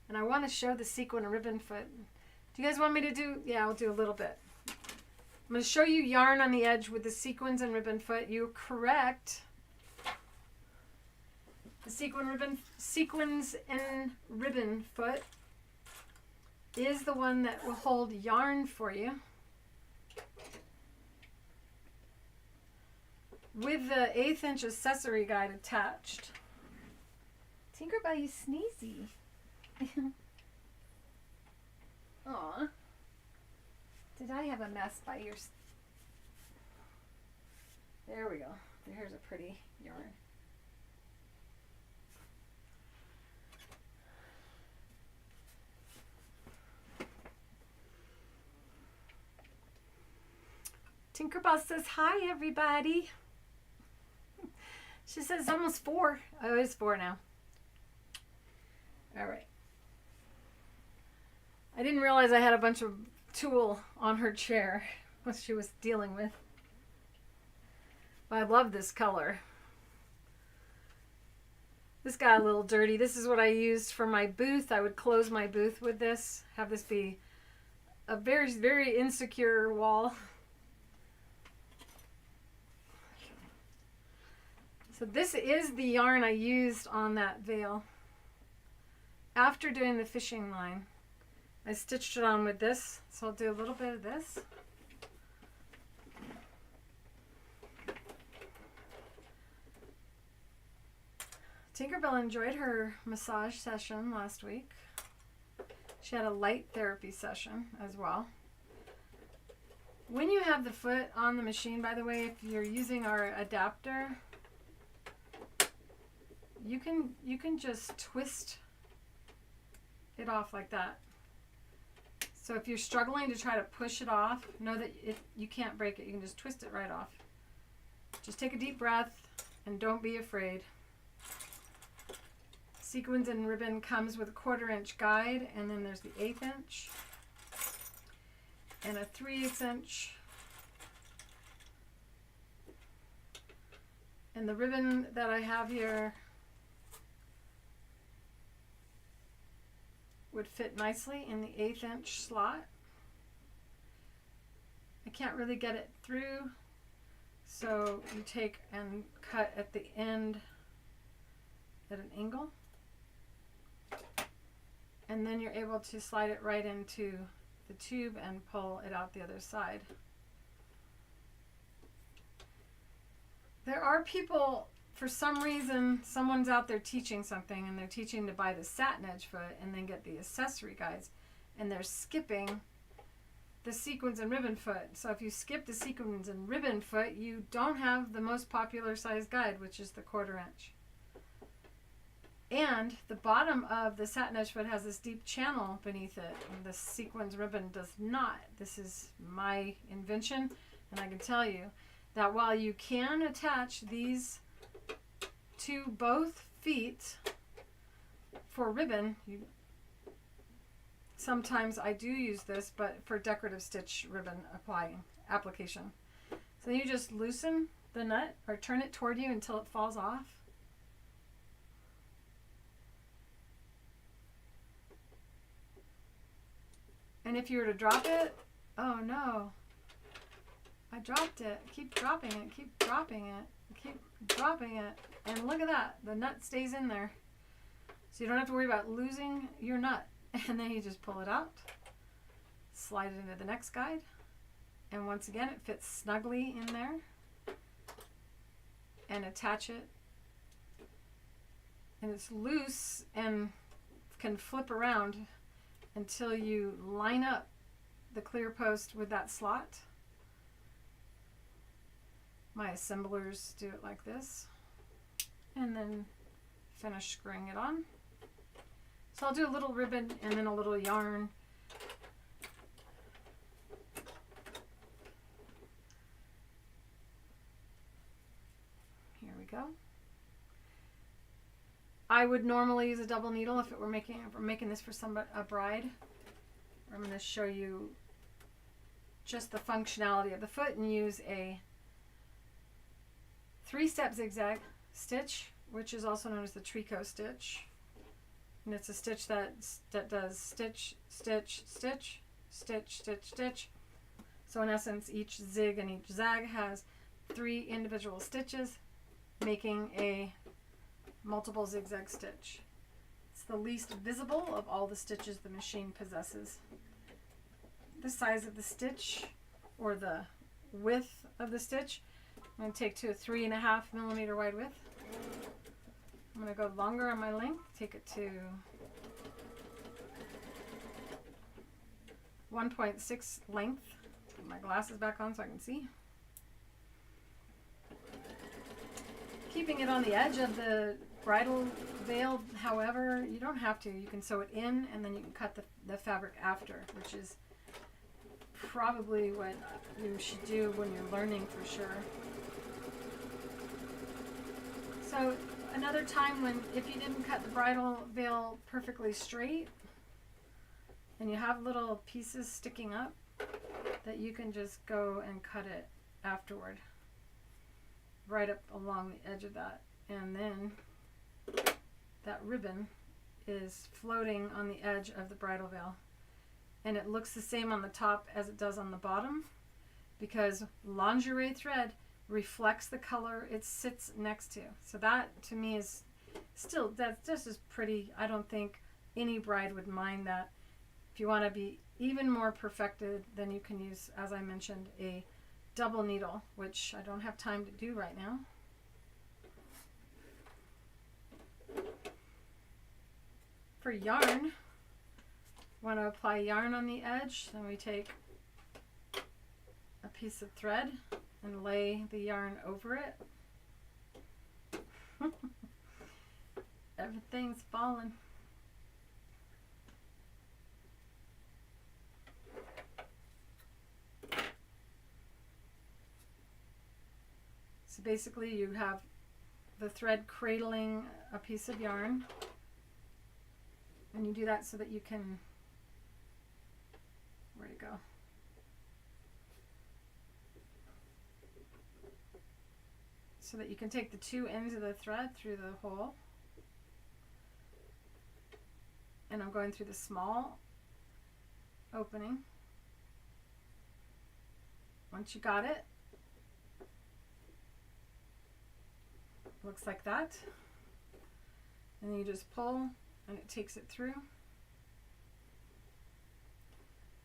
And I want to show the sequin ribbon foot. Do you guys want me to do? Yeah, I'll do a little bit. I'm going to show you yarn on the edge with the sequins and ribbon foot. You're correct. The sequins and ribbon foot is the one that will hold yarn for you. with the 1/8 inch accessory guide attached. Tinkerbell, you sneezy. Aw. Did I have a mess by your... There we go. Here's a pretty yarn. Tinkerbell says, hi, everybody. She says almost 4. Oh, it's 4 now. All right. I didn't realize I had a bunch of tulle on her chair, what she was dealing with. But I love this color. This got a little dirty. This is what I used for my booth. I would close my booth with this. Have this be a very, very insecure wall. So this is the yarn I used on that veil. After doing the fishing line, I stitched it on with this. So I'll do a little bit of this. Tinkerbell enjoyed her massage session last week. She had a light therapy session as well. When you have the foot on the machine, by the way, if you're using our adapter, you can just twist it off like that. So if you're struggling to try to push it off, know that you can't break it. You can just twist it right off. Just take a deep breath and don't be afraid. Sequins and ribbon comes with a 1/4 inch guide, and then there's the 1/8 inch and a 3/8 inch. And the ribbon that I have here would fit nicely in the 1/8 inch slot. I can't really get it through, so you take and cut at the end at an angle, and then you're able to slide it right into the tube and pull it out the other side. There are people, for some reason, someone's out there teaching something and they're teaching to buy the Satinedge Foot and then get the accessory guides, and they're skipping the sequins and ribbon foot. So if you skip the sequins and ribbon foot, you don't have the most popular size guide, which is the 1/4 inch. And the bottom of the Satinedge Foot has this deep channel beneath it, and the sequins ribbon does not. This is my invention, and I can tell you that while you can attach these to both feet for ribbon, sometimes I do use this, but for decorative stitch ribbon application. So you just loosen the nut or turn it toward you until it falls off. And if you were to drop it, oh no, I dropped it. Keep dropping it, keep dropping it, keep dropping it. And look at that, the nut stays in there. So you don't have to worry about losing your nut. And then you just pull it out, slide it into the next guide, and once again it fits snugly in there, and attach it. And it's loose and can flip around until you line up the clear post with that slot. My assemblers do it like this, and then finish screwing it on. So I'll do a little ribbon and then a little yarn. Here we go. I would normally use a double needle if we're making this for a bride. I'm going to show you just the functionality of the foot and use a 3-step zigzag stitch, which is also known as the tricot stitch. And it's a stitch that does stitch, stitch, stitch, stitch, stitch, stitch. So in essence, each zig and each zag has 3 individual stitches, making a multiple zigzag stitch. It's the least visible of all the stitches the machine possesses. The size of the stitch, or the width of the stitch, I'm going to take to a 3.5 millimeter wide width. I'm going to go longer on my length, take it to 1.6 length. Put my glasses back on so I can see. Keeping it on the edge of the bridal veil, however, you don't have to. You can sew it in and then you can cut the fabric after, which is probably what you should do when you're learning for sure. So another time when, if you didn't cut the bridal veil perfectly straight and you have little pieces sticking up, that you can just go and cut it afterward, right up along the edge of that. And then that ribbon is floating on the edge of the bridal veil. And it looks the same on the top as it does on the bottom, because lingerie thread reflects the color it sits next to. So that to me is still, that's just as pretty. I don't think any bride would mind that. If you want to be even more perfected, then you can use, as I mentioned, a double needle, which I don't have time to do right now. For yarn, want to apply yarn on the edge, then we take a piece of thread and lay the yarn over it. Everything's falling. So basically you have the thread cradling a piece of yarn, and you do that so that you can, where'd it go? So that you can take the two ends of the thread through the hole. And I'm going through the small opening. Once you got it, looks like that. And then you just pull and it takes it through.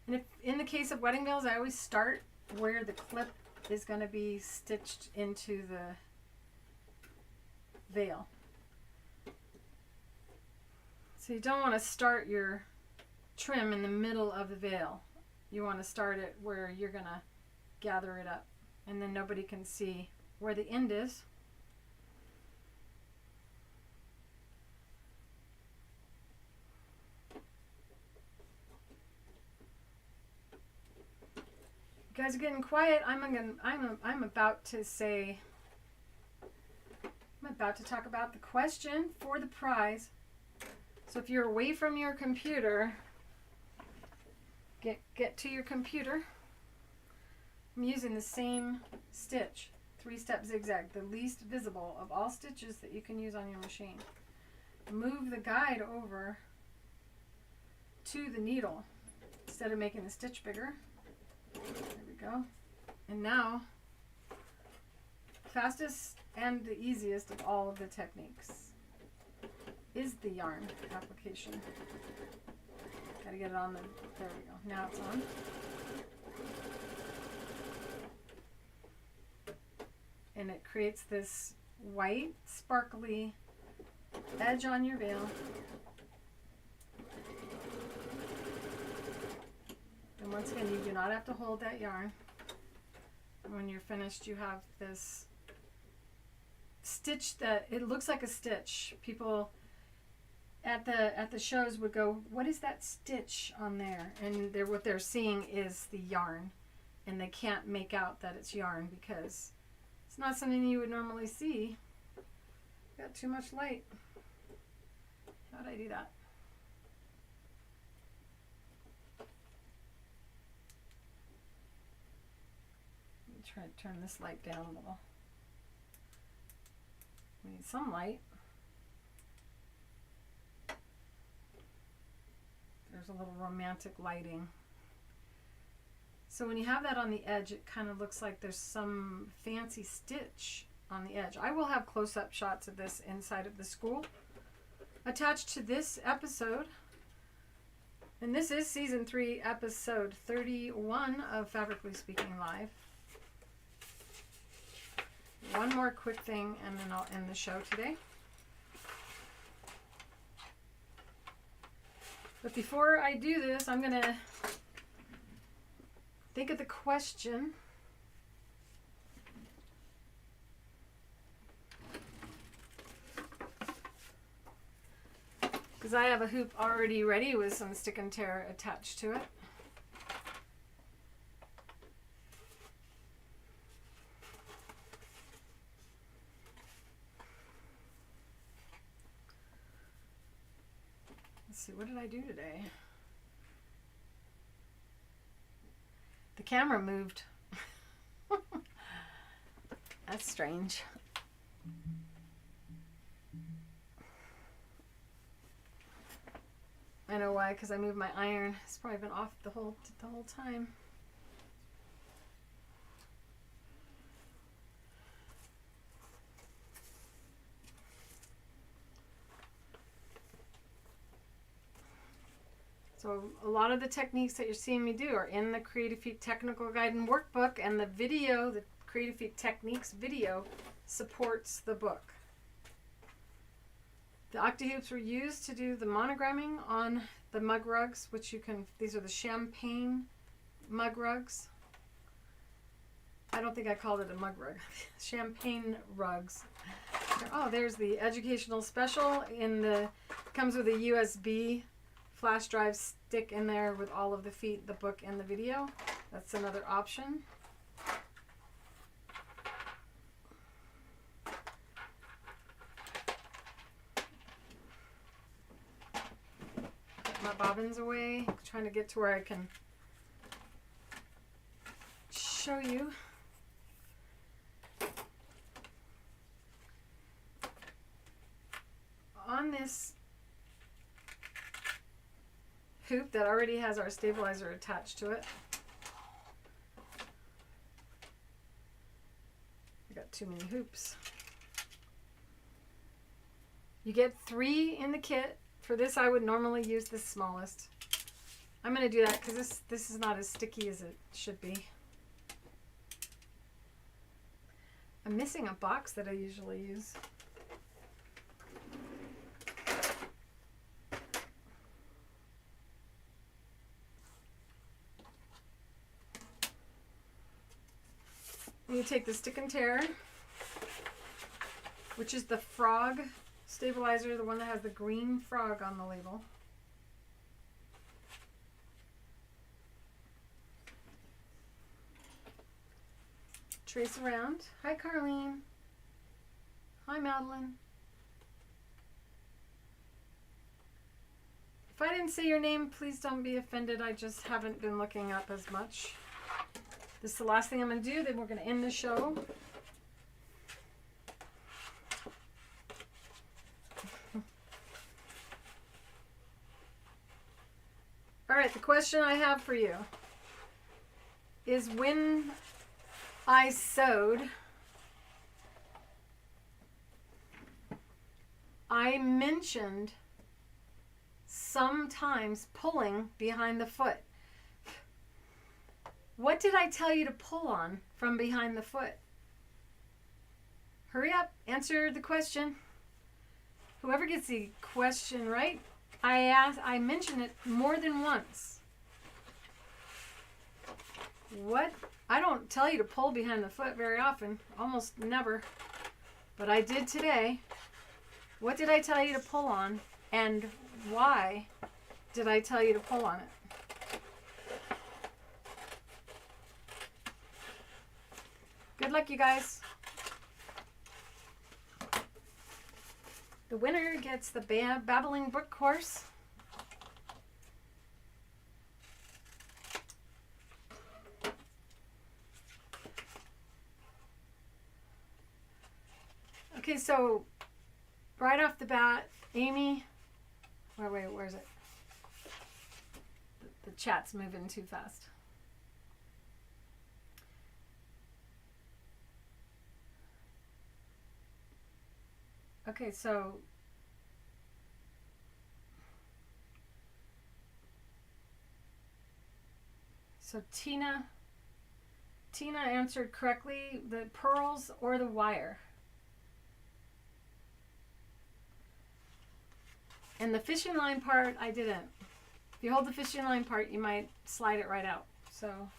And if in the case of wedding veils, I always start where the clip is going to be stitched into the veil. So you don't want to start your trim in the middle of the veil. You want to start it where you're going to gather it up, and then nobody can see where the end is. You guys are getting quiet. I'm about to say, I'm about to talk about the question for the prize. So if you're away from your computer, get to your computer. I'm using the same stitch, 3-step zigzag, the least visible of all stitches that you can use on your machine. Move the guide over to the needle instead of making the stitch bigger. There we go. And now, fastest and the easiest of all of the techniques is the yarn application. Gotta get it on the, there we go. Now it's on. And it creates this white, sparkly edge on your veil. And once again, you do not have to hold that yarn. And when you're finished, you have this stitch that it looks like a stitch. People at the shows would go, "What is that stitch on there?" And what they're seeing is the yarn, and they can't make out that it's yarn because it's not something you would normally see. Got too much light. How'd I do that? Let me try to turn this light down a little. We need some light. There's a little romantic lighting. So when you have that on the edge, it kind of looks like there's some fancy stitch on the edge. I will have close-up shots of this inside of the school attached to this episode. And this is season 3, episode 31 of Fabrically Speaking Live. one more quick thing and then I'll end the show today. But before I do this, I'm going to think of the question. Because I have a hoop already ready with some stick and tear attached to it. Let's see, what did I do today? The camera moved. That's strange. I know why, because I moved my iron. It's probably been off the whole time. So a lot of the techniques that you're seeing me do are in the Creative Feet Technical Guide and Workbook, and the video, the Creative Feet Techniques video, supports the book. The octahoops were used to do the monogramming on the mug rugs, which you can, these are the champagne mug rugs. I don't think I called it a mug rug. Champagne rugs. Oh, there's the educational special in the, comes with a USB flash drive stick in there with all of the feet, the book, and the video. That's another option. Put my bobbins away, trying to get to where I can show you. On this hoop that already has our stabilizer attached to it, I got too many hoops. You get 3 in the kit. For this, I would normally use the smallest. I'm going to do that because this is not as sticky as it should be. I'm missing a box that I usually use. You take the stick and tear, which is the frog stabilizer, the one that has the green frog on the label. Trace around. Hi, Carlene. Hi, Madeline. If I didn't say your name, please don't be offended. I just haven't been looking up as much. This is the last thing I'm going to do, then we're going to end the show. All right, the question I have for you is, when I sewed, I mentioned sometimes pulling behind the foot. What did I tell you to pull on from behind the foot? Hurry up, answer the question. Whoever gets the question right, I mention it more than once. What? I don't tell you to pull behind the foot very often, almost never. But I did today. What did I tell you to pull on, and why did I tell you to pull on it? Good luck, you guys. The winner gets the Babbling Book course. Okay, so right off the bat, Amy, where's it? The chat's moving too fast. Okay, so Tina answered correctly, the pearls or the wire. And the fishing line part, I didn't. If you hold the fishing line part, you might slide it right out. So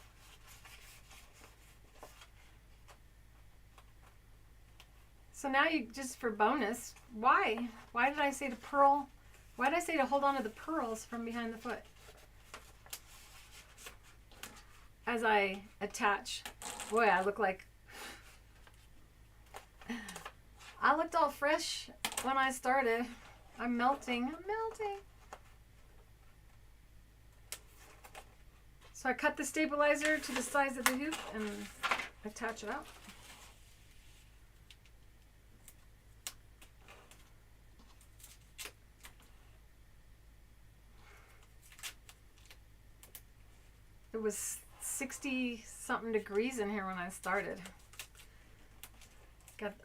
now you, just for bonus, why did I say to pearl? Why did I say to hold on to the pearls from behind the foot? As I attach, boy, I looked all fresh when I started. I'm melting. So I cut the stabilizer to the size of the hoop and attach it out. It was 60 something degrees in here when I started.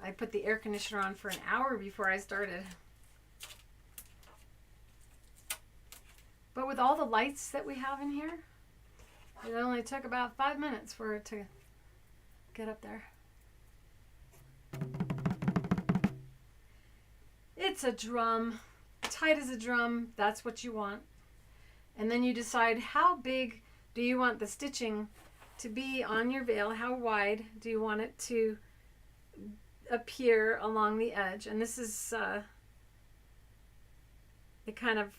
I put the air conditioner on for an hour before I started. But with all the lights that we have in here, it only took about 5 minutes for it to get up there. It's a drum, tight as a drum, that's what you want. And then you decide how big do you want the stitching to be on your veil, how wide do you want it to appear along the edge. And this is, it kind of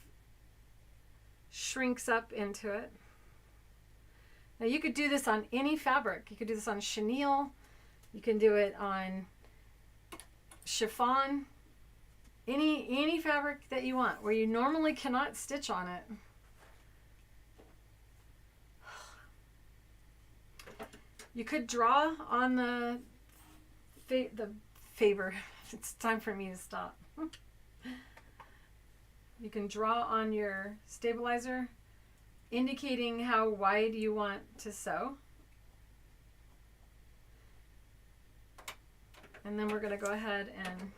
shrinks up into it. Now you could do this on any fabric. You could do this on chenille. You can do it on chiffon. Any fabric that you want where you normally cannot stitch on it. You could draw on the favor. It's time for me to stop. You can draw on your stabilizer, indicating how wide you want to sew. And then we're going to go ahead and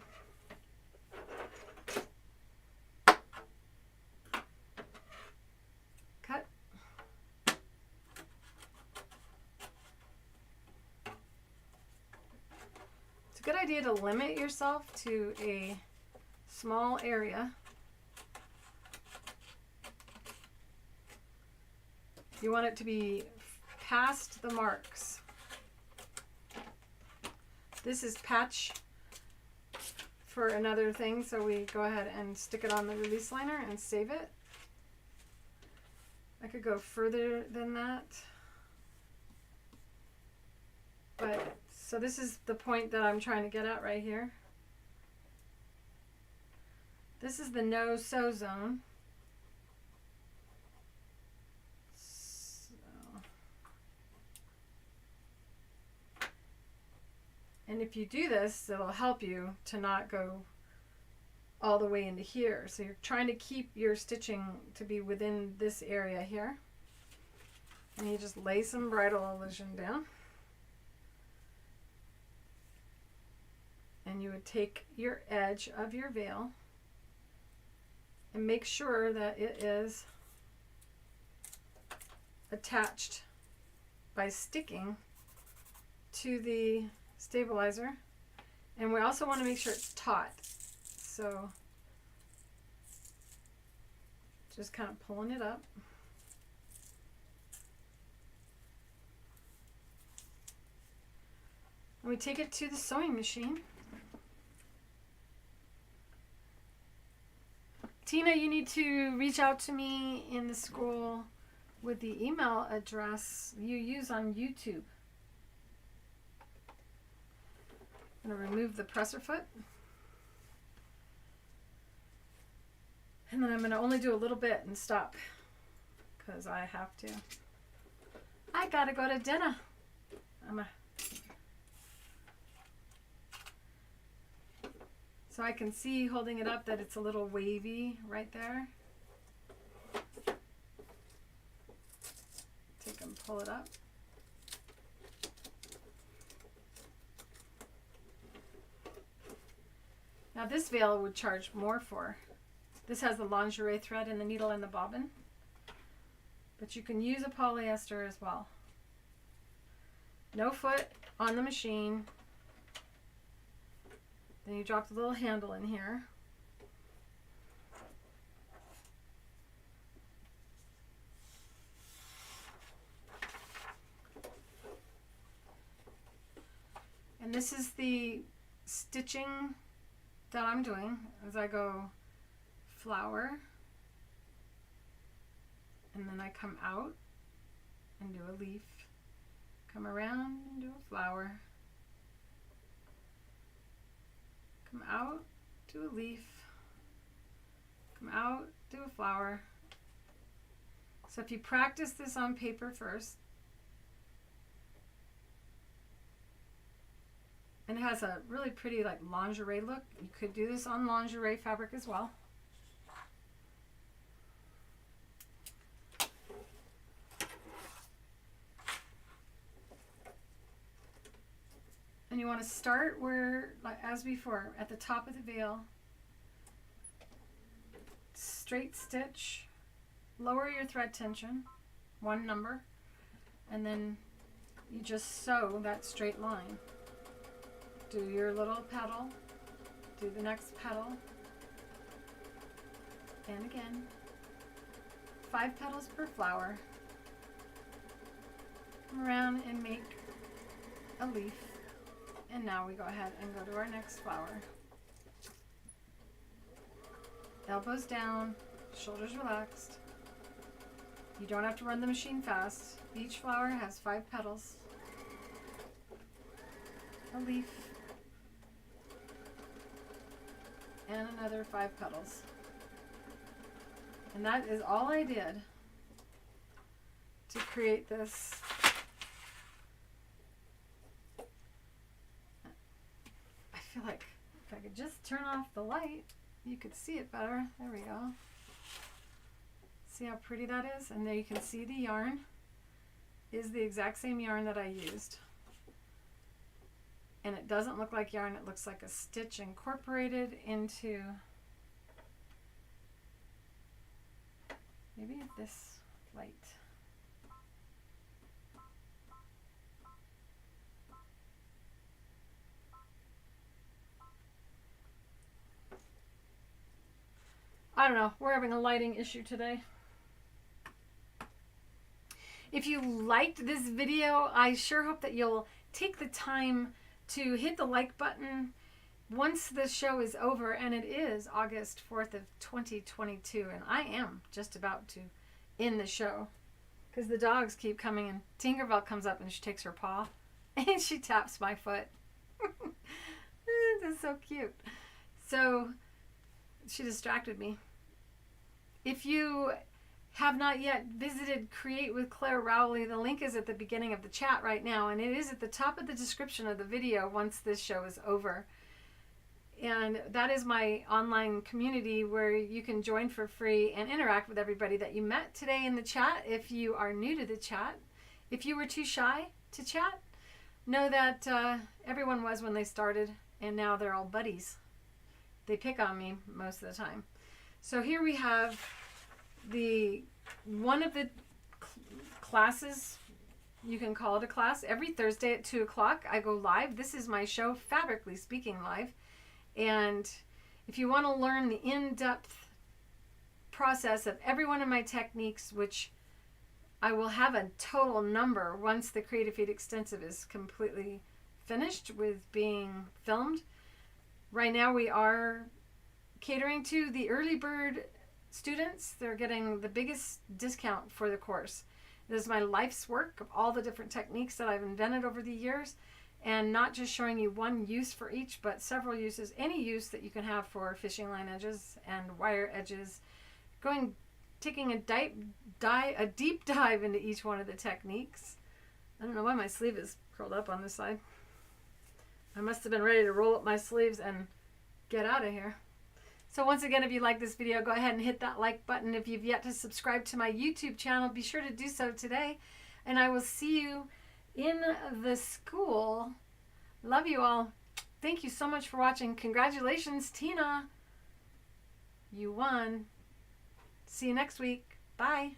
cut. It's a good idea to limit yourself to a small area. You want it to be past the marks. This is patch for another thing, so we go ahead and stick it on the release liner and save it. I could go further than that. But, so this is the point that I'm trying to get at right here. This is the no sew zone. And if you do this, it'll help you to not go all the way into here. So you're trying to keep your stitching to be within this area here. And you just lay some bridal illusion down. And you would take your edge of your veil and make sure that it is attached by sticking to the stabilizer. And we also want to make sure it's taut. So just kind of pulling it up. And we take it to the sewing machine. Tina, you need to reach out to me in the school with the email address you use on YouTube. I'm going to remove the presser foot. And then I'm going to only do a little bit and stop because I have to. I got to go to dinner. So I can see holding it up that it's a little wavy right there. Take and pull it up. Now this veil would charge more for. This has the lingerie thread and the needle and the bobbin. But you can use a polyester as well. no foot on the machine. Then you drop the little handle in here. And this is the stitching that I'm doing as I go flower, and then I come out and do a leaf, come around and do a flower, come out, do a leaf, come out, do a flower. So if you practice this on paper first, and it has a really pretty like lingerie look. You could do this on lingerie fabric as well. And you want to start where, like as before, at the top of the veil. Straight stitch, lower your thread tension, 1 number, and then you just sew that straight line. Do your little petal, do the next petal, and again, 5 petals per flower. Come around and make a leaf, and now we go ahead and go to our next flower. Elbows down, shoulders relaxed. You don't have to run the machine fast. Each flower has 5 petals, a leaf, and another 5 petals. And that is all I did to create this. I feel like if I could just turn off the light, you could see it better. There we go. See how pretty that is? And there you can see the yarn is the exact same yarn that I used. And it doesn't look like yarn, it looks like a stitch incorporated into, maybe this light. I don't know, we're having a lighting issue today. If you liked this video, I sure hope that you'll take the time to hit the like button once this show is over, and it is August 4th of 2022, and I am just about to end the show because the dogs keep coming, and Tinkerbell comes up and she takes her paw and she taps my foot. This is so cute. So she distracted me. If you have not yet visited Create with Clare Rowley, the link is at the beginning of the chat right now, and it is at the top of the description of the video once this show is over. And that is my online community where you can join for free and interact with everybody that you met today in the chat. If you are new to the chat, if you were too shy to chat, know that everyone was when they started, and now they're all buddies. They pick on me most of the time. So here we have one of the classes, you can call it a class. Every Thursday at 2 o'clock I go live. This is my show, Fabrically Speaking Live. And if you want to learn the in-depth process of every one of my techniques, which I will have a total number once the Creative Feed Extensive is completely finished with being filmed. Right now we are catering to the early bird students. They're getting the biggest discount for the course. This is my life's work of all the different techniques that I've invented over the years, and not just showing you one use for each, but several uses, any use that you can have for fishing line edges and wire edges, taking a deep dive into each one of the techniques. I don't know why my sleeve is curled up on this side. I must have been ready to roll up my sleeves and get out of here. So once again, if you like this video, go ahead and hit that like button. If you've yet to subscribe to my YouTube channel, be sure to do so today. And I will see you in the school. Love you all. Thank you so much for watching. Congratulations, Tina. You won. See you next week. Bye.